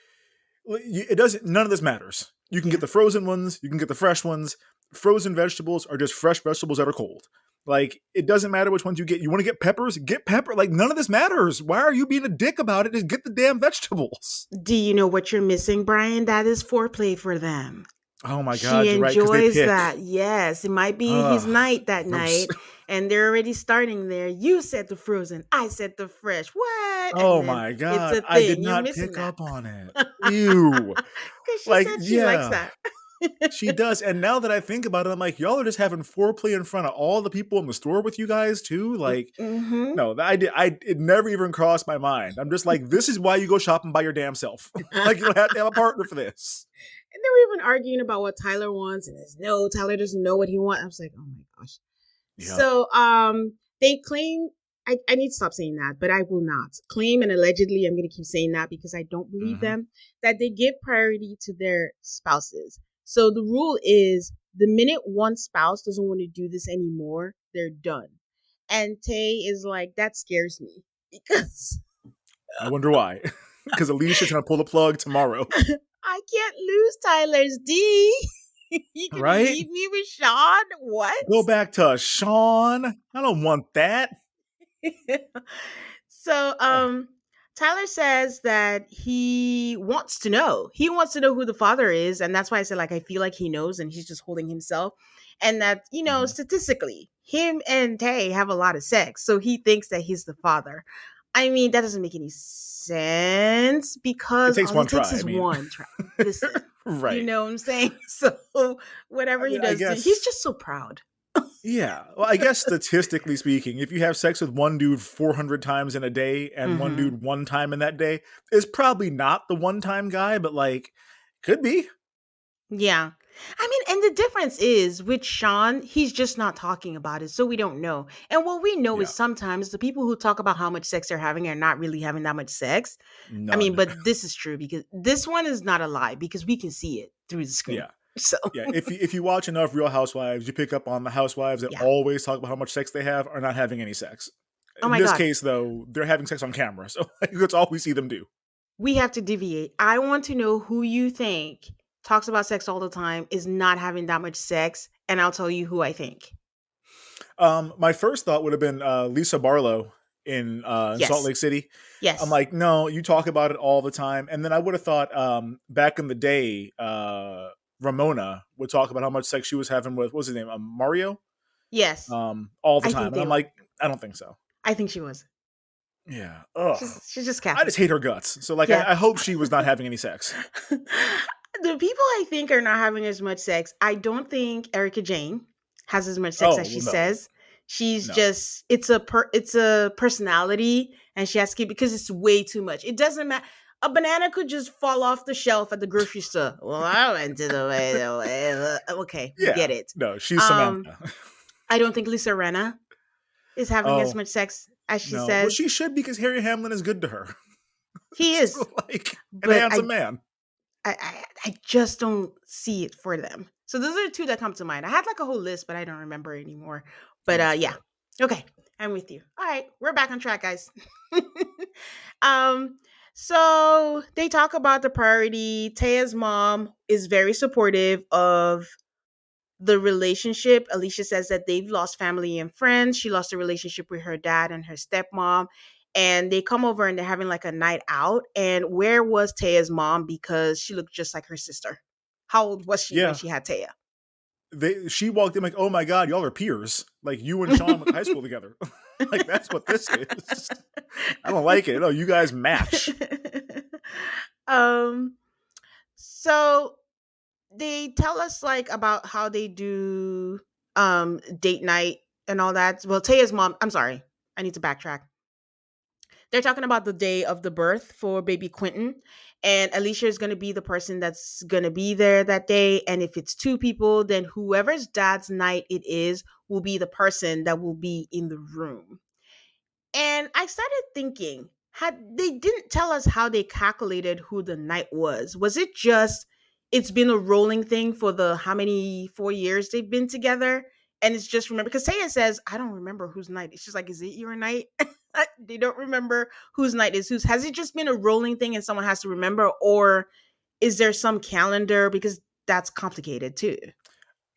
it doesn't. None of this matters. You can get Yeah. the frozen ones. You can get the fresh ones. Frozen vegetables are just fresh vegetables that are cold. Like it doesn't matter which ones you get. You want to get peppers? Get pepper. Like none of this matters. Why are you being a dick about it? Just get the damn vegetables. Do you know what you're missing, Brian? That is foreplay for them. Oh my She god, you're right because they enjoys pick. that. Yes, it might be his Ugh, night that gross. night, and they're already starting there. You said the frozen, I said the fresh. What? And Oh then my it's god, a I did thing. You're not missing pick that. up on it. Ew. Because she Like, said she likes yeah, that. she does. And now that I think about it, I'm like, y'all are just having foreplay in front of all the people in the store with you guys too. Like, Mm-hmm. no, it never even crossed my mind. I'm just like, this is why you go shopping by your damn self. Like, you don't have to have a partner for this. And they were even arguing about what Tyler wants, and there's no Tyler doesn't know what he wants. I was like, oh my gosh. Yep. So they claim I need to stop saying that, but I will not. Claim and allegedly, I'm gonna keep saying that because I don't believe Mm-hmm. them, that they give priority to their spouses. So the rule is the minute one spouse doesn't want to do this anymore, they're done. And Tay is like, that scares me because I wonder why. Because Alicia's gonna pull the plug tomorrow, I can't lose Tyler's D. You gonna right? leave me with Sean? What? Go back to Sean. I don't want that. So, Tyler says that he wants to know. He wants to know who the father is, and that's why I said like I feel like he knows, and he's just holding himself. And that Mhm. statistically, him and Tay have a lot of sex, so he thinks that he's the father. I mean, that doesn't make any sense It because takes all it one takes try. I is mean, one try. Listen, you right. know what I'm saying? So I whatever he mean, I does, he's guess. just so proud. Yeah. Well, I guess statistically speaking, if you have sex with one dude 400 times in a day and one Hmm. dude one time in that day, is probably not the one time guy, but like, could be. Yeah. I mean, and the difference is with Sean, he's just not talking about it, so we don't know. And what we know Yeah. is sometimes the people who talk about how much sex they're having are not really having that much sex. I mean, None. but this is true because this one is not a lie because we can see it through the screen. Yeah. So, Yeah. If you watch enough Real Housewives, you pick up on the housewives that yeah. always talk about how much sex they have are not having any sex. Oh In my this God. case, though, they're having sex on camera, so that's all we see them do. We have to deviate. I want to know who you think talks about sex all the time is not having that much sex, and I'll tell you who I think. My first thought would have been Lisa Barlow in Salt Yes. Lake City. I'm Yes. like, no, you talk about it all the time. And then I would have thought back in the day, Ramona would talk about how much sex she was having with what's his name, Mario, Yes. all the I time. think And they I'm were. like, I don't think so. I think she was. Yeah. Ugh. She's just I just Catholic. hate her guts. So like, Yeah. I hope she was not having any sex. The people I think are not having as much sex. I don't think Erica Jane has as much sex Oh as well, she no, says. She's no. just it's a personality, and she has to keep because it's way too much. It doesn't matter. A banana could just fall off the shelf at the grocery store. Well, I went to the way. Okay, we Yeah, get it. no. She's Um, Samantha. I don't think Lisa Renna is having as Oh much sex as she no. Well, says. she should because Harry Hamlin is good to her. He is, So, like an but handsome man. I just don't see it for them. So those are the two that come to mind. I had like a whole list, but I don't remember anymore. But That's yeah. fair. Okay. I'm with you. All right, we're back on track, guys. um, so they talk about the priority. Taya's mom is very supportive of the relationship. Alicia says that they've lost family and friends. She lost a relationship with her dad and her stepmom. And they come over and they're having like a night out. And where was Taya's mom? Because she looked just like her sister. How old was she when Yeah. she had Taya? She walked in like, oh my god, y'all are peers. Like you and Sean went to high school together. Like that's what this is. I don't like it. Oh, you guys match. um, so they tell us like about how they do date night and all that. Well, Taya's mom, I'm sorry. I need to backtrack. They're talking about the day of the birth for baby Quentin. And Alicia is going to be the person that's going to be there that day. And if it's two people, then whoever's dad's night it is will be the person that will be in the room. And I started thinking, had they didn't tell us how they calculated who the knight was. Was it just it's been a rolling thing for the how many 4 years they've been together? And it's just remember because Taya says, I don't remember whose night. It's just like, is it your night? They don't remember whose night is whose. Has it just been a rolling thing and someone has to remember? Or is there some calendar? Because that's complicated too.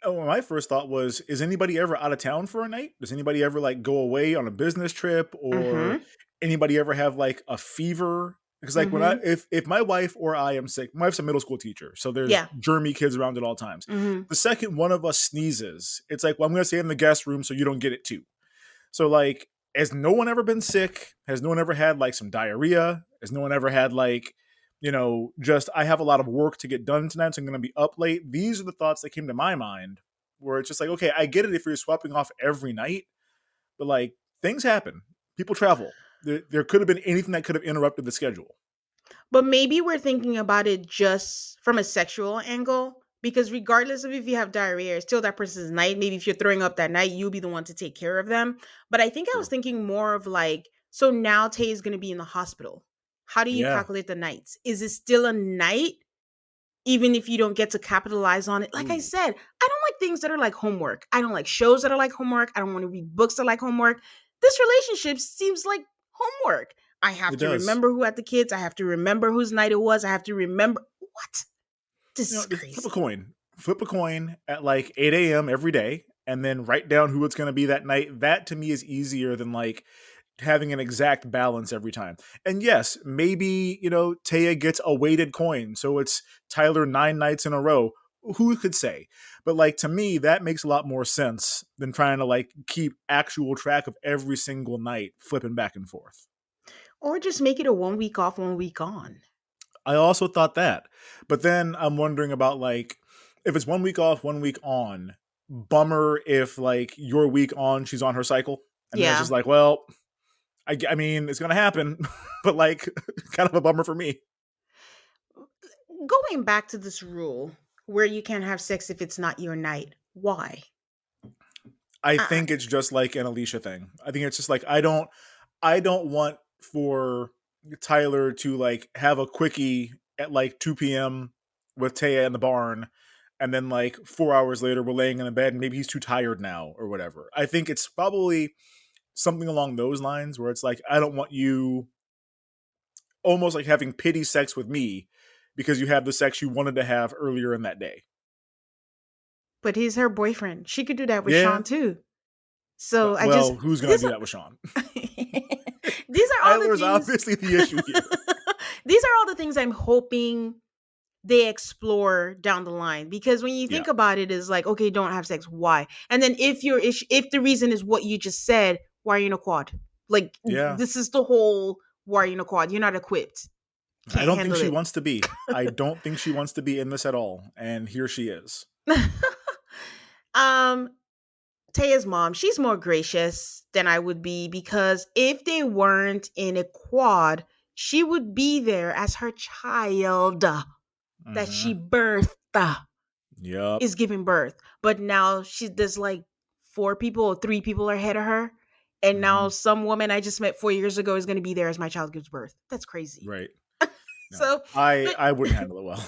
Oh, well, my first thought was, is anybody ever out of town for a night? Does anybody ever like go away on a business trip, or Mm-hmm. anybody ever have like a fever? Because like when I Mm-hmm. if my wife or I am sick, my wife's a middle school teacher, so there's Yeah. germy kids around at all times. Mm-hmm. The second one of us sneezes, it's like, well, I'm gonna stay in the guest room so you don't get it too. So like, has no one ever been sick? Has no one ever had like some diarrhea? Has no one ever had like, just I have a lot of work to get done tonight, so I'm gonna be up late. These are the thoughts that came to my mind, where it's just like, okay, I get it if you're swapping off every night, but like things happen. People travel. There could have been anything that could have interrupted the schedule. But maybe we're thinking about it just from a sexual angle because regardless of if you have diarrhea, it's still that person's night. Maybe if you're throwing up that night, you'll be the one to take care of them. But I think I was True. thinking more of like, so now Tay is going to be in the hospital. How do you Yeah. calculate the nights? Is it still a night even if you don't get to capitalize on it? Like I Ooh. said, I don't like things that are like homework. I don't like shows that are like homework. I don't want to read books that are like homework. This relationship seems like homework. I have It to does. remember who had the kids. I have to remember whose night it was. I have to remember what? This is Just flip a crazy. coin. Flip a coin at like 8 a.m. every day and then write down who it's going to be that night. That to me is easier than like having an exact balance every time. And yes, maybe, Taya gets a weighted coin. So it's Tyler 9 nights in a row. Who could say? But like to me, that makes a lot more sense than trying to like keep actual track of every single night flipping back and forth. Or just make it a 1 week off, 1 week on. I also thought that. But then I'm wondering about like if it's 1 week off, 1 week on, bummer if like your week on, she's on her cycle. And then it's Yeah. just like, well, I mean, it's going to happen, but like kind of a bummer for me. Going back to this rule where you can't have sex if it's not your night. Why? I Uh, think it's just like an Alicia thing. I think it's just like I don't want for Tyler to like have a quickie at like 2 p.m. with Taya in the barn, and then like 4 hours later we're laying in the bed and maybe he's too tired now or whatever. I think it's probably something along those lines where it's like I don't want you almost like having pity sex with me because you have the sex you wanted to have earlier in that day. but he's her boyfriend. She could do that with Yeah. Sean too. So I just Well, who's gonna this do that with Sean? these are all the Tyler's things obviously the issue here. these are all the things I'm hoping they explore down the line, because when you Yeah. think about it is like, okay, don't have sex, why? And then if the reason is what you just said, why are you in a quad? Like, Yeah. this is the whole, why are you in a quad? You're not equipped, I can't don't think handle she it. wants to be. I don't think she wants to be in this at all. And here she is. um Taya's mom, she's more gracious than I would be, because if they weren't in a quad, she would be there as her child that she Mm-hmm. birthed Yep. is giving birth. But now there's like 4 people or 3 people are ahead of her. And Mm-hmm. now some woman I just met 4 years ago is going to be there as my child gives birth. That's crazy. Right. No. So, I but I wouldn't handle it well.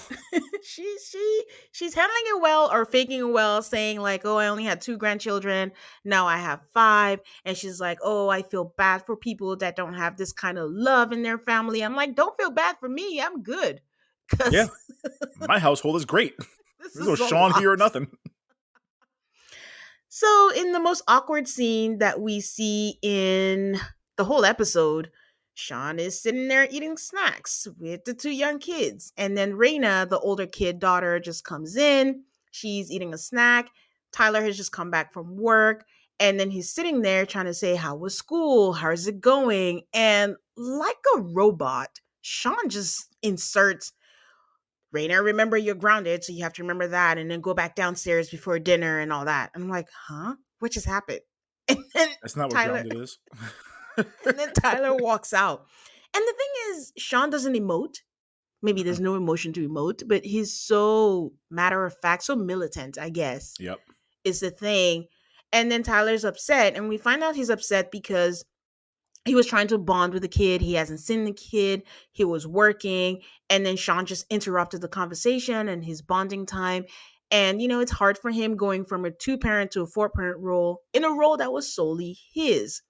she's handling it well, or faking it well, saying like, "Oh, I only had 2 grandchildren. Now I have 5." And she's like, "Oh, I feel bad for people that don't have this kind of love in their family." I'm like, "Don't feel bad for me. I'm good, Yeah. because My household is great. this There's no is a Sean here or lot." nothing. So, in the most awkward scene that we see in the whole episode, Sean is sitting there eating snacks with the 2 young kids. And then Raina, the older kid daughter, just comes in. She's eating a snack. Tyler has just come back from work. And then he's sitting there trying to say, "How was school? How's it going?" And like a robot, Sean just inserts, "Rainer, remember you're grounded, so you have to remember that, and then go back downstairs before dinner and all that." And I'm like, huh? What just happened? And then That's not what Tyler grounded is. and then Tyler walks out. And the thing is, Sean doesn't emote. Maybe there's no emotion to emote, but he's so matter of fact, so militant, I guess, Yep. is the thing. And then Tyler's upset, and we find out he's upset because he was trying to bond with the kid. He hasn't seen the kid. He was working. And then Sean just interrupted the conversation and his bonding time. And, it's hard for him going from a 2 parent to a 4 parent role in a role that was solely his.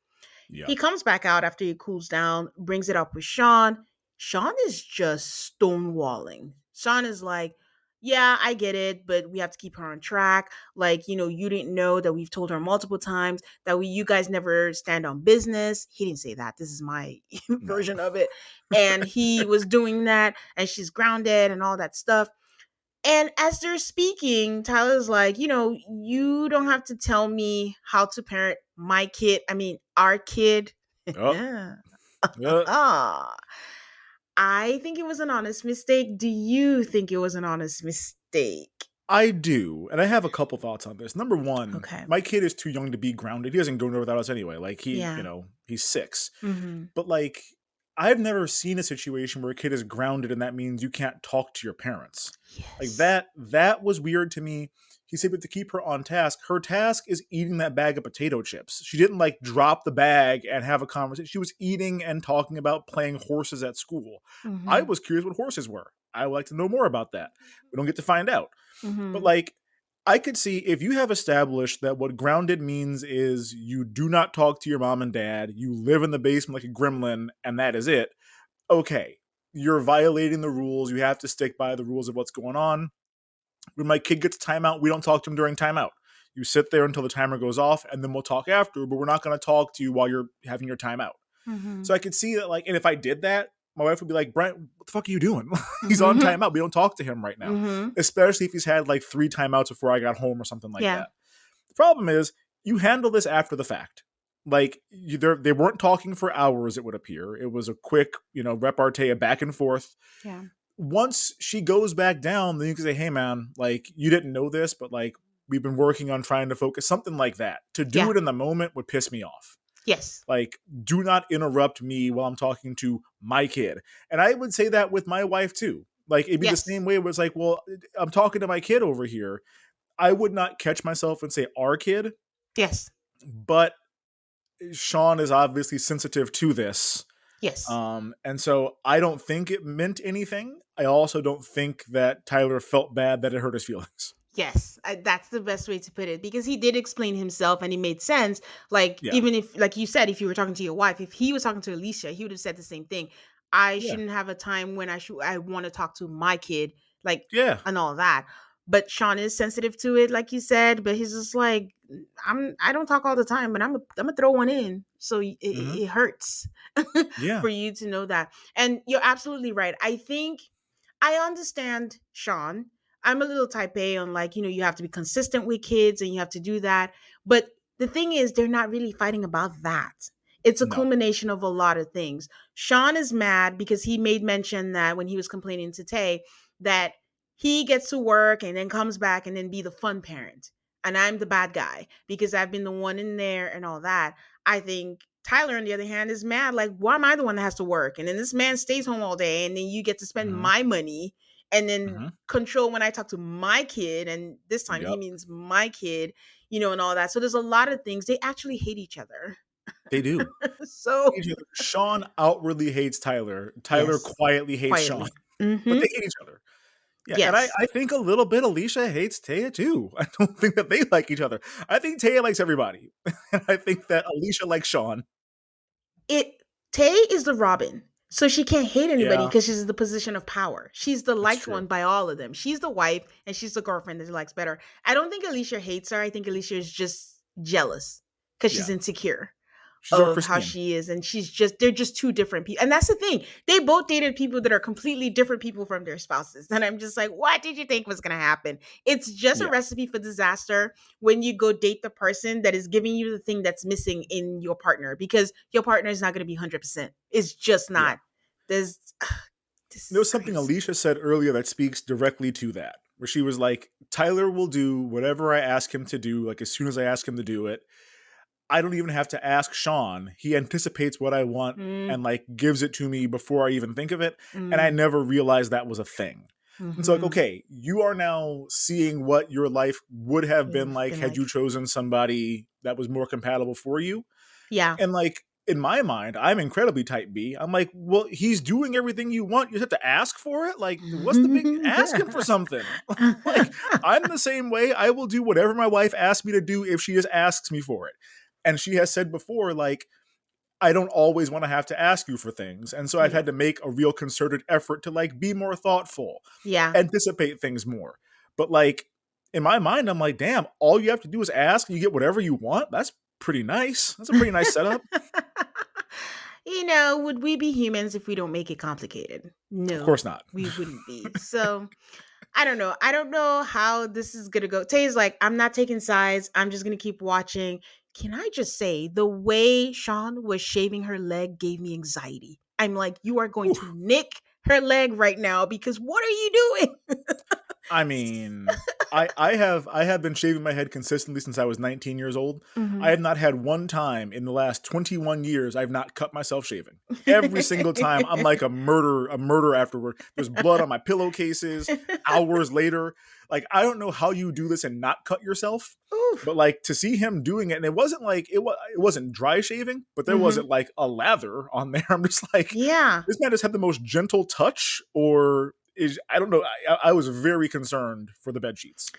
He Yep. comes back out after he cools down, brings it up with Sean. Sean is just stonewalling. Sean is like, "Yeah, I get it, but we have to keep her on track. Like, you didn't know that we've told her multiple times that you guys never stand on business." He didn't say that. This is my No. version of it. And he was doing that, and she's grounded and all that stuff. And as they're speaking, Tyler's like, "You don't have to tell me how to parent my kid. I mean, our kid." Oh. Uh, I think it was an honest mistake. Do you think it was an honest mistake? I do, and I have a couple thoughts on this. Number one, Okay. my kid is too young to be grounded. He doesn't go nowhere without us anyway. Like Yeah. he's 6. Mm-hmm. But like, I've never seen a situation where a kid is grounded and that means you can't talk to your parents. Like Yes. that was weird to me. He said, but to keep her on task, her task is eating that bag of potato chips. She didn't like drop the bag and have a conversation. She was eating and talking about playing horses at school. I Mm-hmm. was curious what horses were. I would like to know more about that. We don't get to find out. But Mm-hmm. like, I could see if you have established that what grounded means is you do not talk to your mom and dad, you live in the basement like a gremlin, and that is it. Okay, you're violating the rules. You have to stick by the rules of what's going on. When my kid gets timeout, we don't talk to him during timeout. You sit there until the timer goes off, and then we'll talk after, but we're not going to talk to you while you're having your timeout. Mm-hmm. So I could see that, like, and if I did that, my wife would be like, Brent, what the fuck are you doing? He's on Mm-hmm. timeout. We don't talk to him right now, Mm-hmm. especially if he's had like 3 timeouts before I got home or something like Yeah. that. The problem is, you handle this after the fact. Like, they weren't talking for hours, it would appear. It was a quick, repartee, a back and forth. Yeah. Once she goes back down, then you can say, hey, man, like, you didn't know this, but like, we've been working on trying to focus, something like that. To do Yeah. it in the moment would piss me off. Yes. Like, do not interrupt me while I'm talking to my kid. And I would say that with my wife too. Like, it'd be the Yes. same way. It was like, well, I'm talking to my kid over here. I would not catch myself and say our kid, Yes. but Sean is obviously sensitive to this. Yes. And so I don't think it meant anything. I also don't think that Tyler felt bad that it hurt his feelings. Yes, that's the best way to put it, because he did explain himself and it made sense. Like, Yeah. even if, like you said, if you were talking to your wife, if he was talking to Alicia, he would have said the same thing. I Yeah. shouldn't have a time when I want to talk to my kid, like, Yeah. and all that. But Sean is sensitive to it, like you said. But he's just like, I don't talk all the time, but I'm gonna throw one in, so Mm-hmm. it hurts Yeah. for you to know that. And you're absolutely right. I think I understand Sean. I'm a little type A on, like, you have to be consistent with kids and you have to do that. But the thing is, they're not really fighting about that. It's a No. culmination of a lot of things. Sean is mad because he made mention that when he was complaining to Tay, that he gets to work and then comes back and then be the fun parent. And I'm the bad guy because I've been the one in there and all that. I think Tyler, on the other hand, is mad. Like, why am I the one that has to work? And then this man stays home all day, and then you get to spend Mm-hmm. my money and then Mm-hmm. control when I talk to my kid. And this time he Yep. means my kid, and all that. So there's a lot of things. They actually hate each other. They do. So, Sean outwardly hates Tyler. Tyler yes, quietly hates Sean, quietly. but Mm-hmm. they hate each other. Yeah, and I, Yes. I think a little bit Alicia hates Taya too. I don't think that they like each other. I think Taya likes everybody. And I think that Alicia likes Sean. It Tay is the Robin. So she can't hate anybody Yeah, because she's in the position of power. She's the that's liked true. one by all of them. She's the wife and she's the girlfriend that she likes better. I don't think Alicia hates her. I think Alicia is just jealous because she's Yeah. insecure She's our of how Christine. she is, and they're just two different people. And that's the thing, they both dated people that are completely different people from their spouses, and I'm just like, what did you think was going to happen? It's just a Yeah. recipe for disaster when you go date the person that is giving you the thing that's missing in your partner, because your partner is not going to be 100%. It's just Yeah. not. There's This There is was something crazy. Alicia said earlier that speaks directly to that, where she was like, Tyler will do whatever I ask him to do, like as soon as I ask him to do it. I don't even have to ask Sean. He anticipates what I want Mm, and like gives it to me before I even think of it. And I mm, never realized that was a thing. And so, like, mm-hmm. okay, you are now seeing what your life would have been You've like been had like, you chosen somebody that was more compatible for you. yeah. And like in my mind, I'm incredibly type B. I'm like, well, he's doing everything you want. You just have to ask for it. Like, what's the big ask him for something? Like, I'm the same way. I will do whatever my wife asks me to do if she just asks me for it. And she has said before, like, I don't always want to have to ask you for things. And so I've Yeah. had to make a real concerted effort to like be more thoughtful, Yeah. anticipate things more. But like in my mind, I'm like, damn, all you have to do is ask and you get whatever you want. That's pretty nice. That's a pretty nice setup. Would we be humans if we don't make it complicated? Of No, course not. we wouldn't be. So I don't know. I don't know how this is gonna go. Tay's like, I'm not taking sides. I'm just gonna keep watching. Can I just say the way Sean was shaving her leg gave me anxiety. I'm like, you are going to nick her leg right now because what are you doing? I mean, I have been shaving my head consistently since I was 19 years old. I Mhm. have not had one time in the last 21 years I've not cut myself shaving. Every single time I'm like a murder afterward. There's blood on my pillowcases hours later. Like I don't know how you do this and not cut yourself. Oof. But like to see him doing it, and it wasn't like it wasn't dry shaving, but there Mhm. wasn't like a lather on there. I'm just like, Yeah. this man just had the most gentle touch, or is I don't know. I was very concerned for the bed sheets.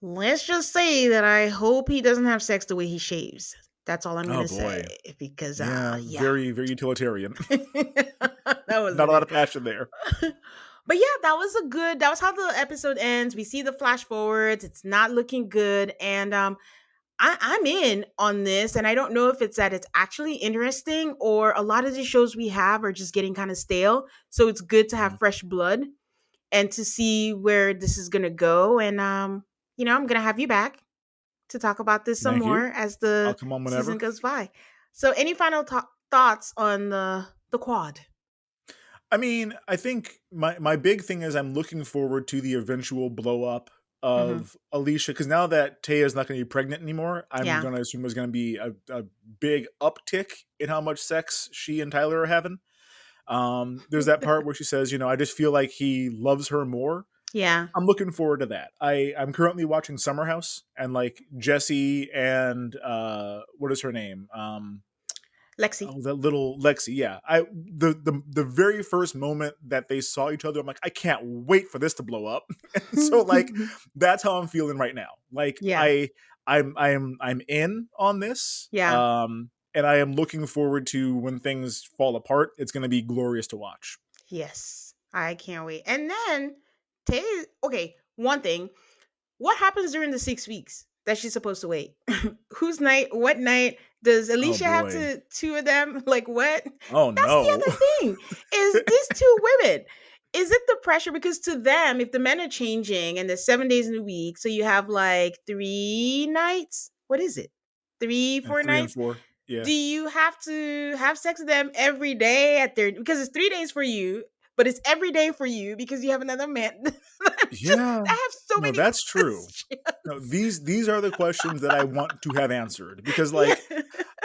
Let's just say that I hope he doesn't have sex the way he shaves. That's all I'm Oh gonna say boy. because Yeah, yeah. very, very utilitarian. That Not a wasn't lot it. of passion there. But yeah, that was how the episode ends. We see the flash forwards. It's not looking good. And I'm in on this, and I don't know if it's that it's actually interesting or a lot of the shows we have are just getting kind of stale. So it's good to have Mhm. fresh blood and to see where this is gonna go. And I'm gonna have you back to talk about this some Thank more you. as I'll the come on season whenever. goes by. So, any final thoughts on the quad? I mean, I think my big thing is I'm looking forward to the eventual blow up Hmm. of Alicia because now that Taya's not going to be pregnant anymore, I'm Yeah. going to assume there's going to be a big uptick in how much sex she and Tyler are having. There's that part where she says, I just feel like he loves her more. Yeah. I'm looking forward to that. I'm currently watching Summer House and like Jesse and what is her name? Lexi. Oh, that little Lexi, yeah. The very first moment that they saw each other, I'm like, I can't wait for this to blow up. And so like that's how I'm feeling right now. Like Yeah. I'm in on this. Yeah. And I am looking forward to when things fall apart. It's gonna be glorious to watch. Yes. I can't wait. And then Tay, okay, one thing. What happens during the 6 weeks that she's supposed to wait? Whose night? What night? Does Oh Alicia have boy. to two of them? Like what? Oh That's the no. other thing. Is these two women? Is it the pressure? Because to them, if the men are changing and there's 7 days in a week, so you have like 3 nights. What is it? Three, And four three and nights? four. Yeah. Do you have to have sex with them every day at their because it's 3 days for you, but it's every day for you because you have another man. Yeah. I have so No, many that's true. No, questions. these are the questions that I want to have answered because Yeah. like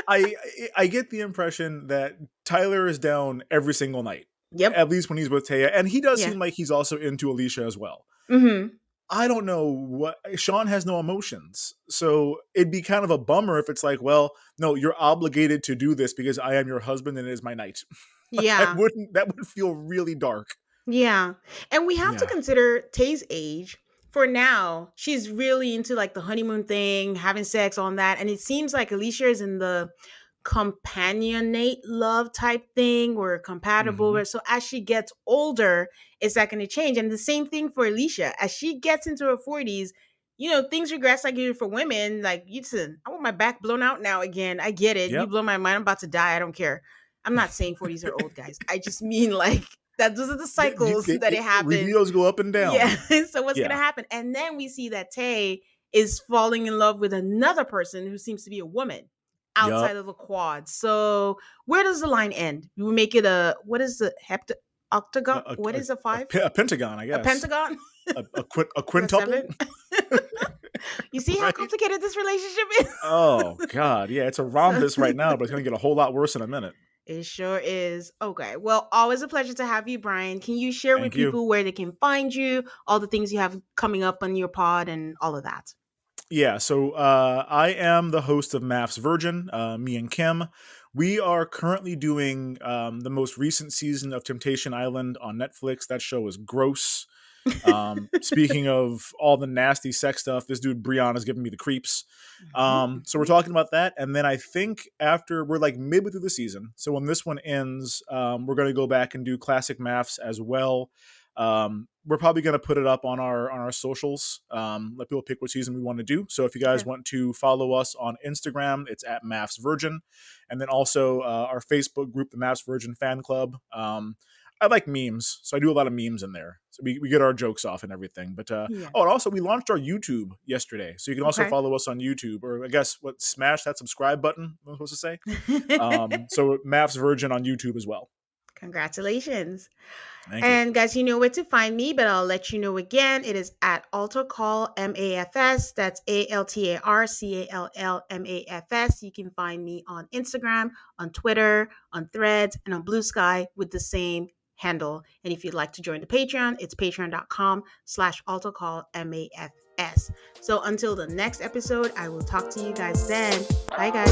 I I get the impression that Tyler is down every single night, Yep. at least when he's with Taya, and he does Yeah. seem like he's also into Alicia as well. Mhm. I don't know what Sean has no emotions, so it'd be kind of a bummer if it's like, well, no, you're obligated to do this because I am your husband and it is my night. Like Yeah. that would feel really dark. Yeah. And we have to Yeah. consider Tay's age. For now, she's really into like the honeymoon thing, having sex on that. And it seems like Alicia is in the companionate love type thing. We're Hmm. compatible. So as she gets older, it's not going to change. And the same thing for Alicia. As she gets into her 40s, things regress like you do for women. Like, listen, I want my back blown out now again. I get it. You Yep. blow my mind. I'm about to die. I don't care. I'm not saying 40s are old, guys. I just mean like that those are the cycles that it happens. Libidos go up and Yeah. down. So what's gonna Yeah. happen? And then we see that Tay is falling in love with another person who seems to be a woman outside Yup. of the quad. So where does the line end? You make it a what is the octagon? What is a five? A pentagon, I A guess. pentagon? A Is that quintuple, seven? You see how right? complicated this relationship Oh is? God, yeah, it's a So rhombus right now, but it's gonna get a whole lot worse in a minute. it sure is. Okay. Well, always a pleasure to have you, Brian. Can you share with Thank you. people where they can find you, all the things you have coming up on your pod, and all of that? Yeah, so I am the host of MAFS Virgin. Me and Kim, we are currently doing the most recent season of Temptation Island on Netflix. That show is gross. Speaking of all the nasty sex stuff, this dude Brian is giving me the creeps. Mhm, So we're mhm. talking about that, and then I think after we're like midway through the season, so when this one ends, we're going to go back and do classic maths as well. We're probably going to put it up on our socials. Let people pick what season we want to do. So if you guys Okay. want to follow us on Instagram, it's at MAFS Virgin, and then also our Facebook group, the MAFS Virgin Fan Club. I like memes, so I do a lot of memes in there. So we get our jokes off and everything. But Yeah. oh, and also we launched our YouTube yesterday, so you can also Okay. follow us on YouTube, or I guess what smash that subscribe button. I'm supposed to say. So Maps Virgin on YouTube as well. Congratulations. Thank you. And guys, you know where to find me, but I'll let you know again. It is at Altar Call MAFS. That's ALTARCALLMAFS. You can find me on Instagram, on Twitter, on Threads, and on Blue Sky with the same handle. And if you'd like to join the Patreon, it's patreon.com/Altar Call MAFS. So until the next episode, I will talk to you guys then. Bye, guys.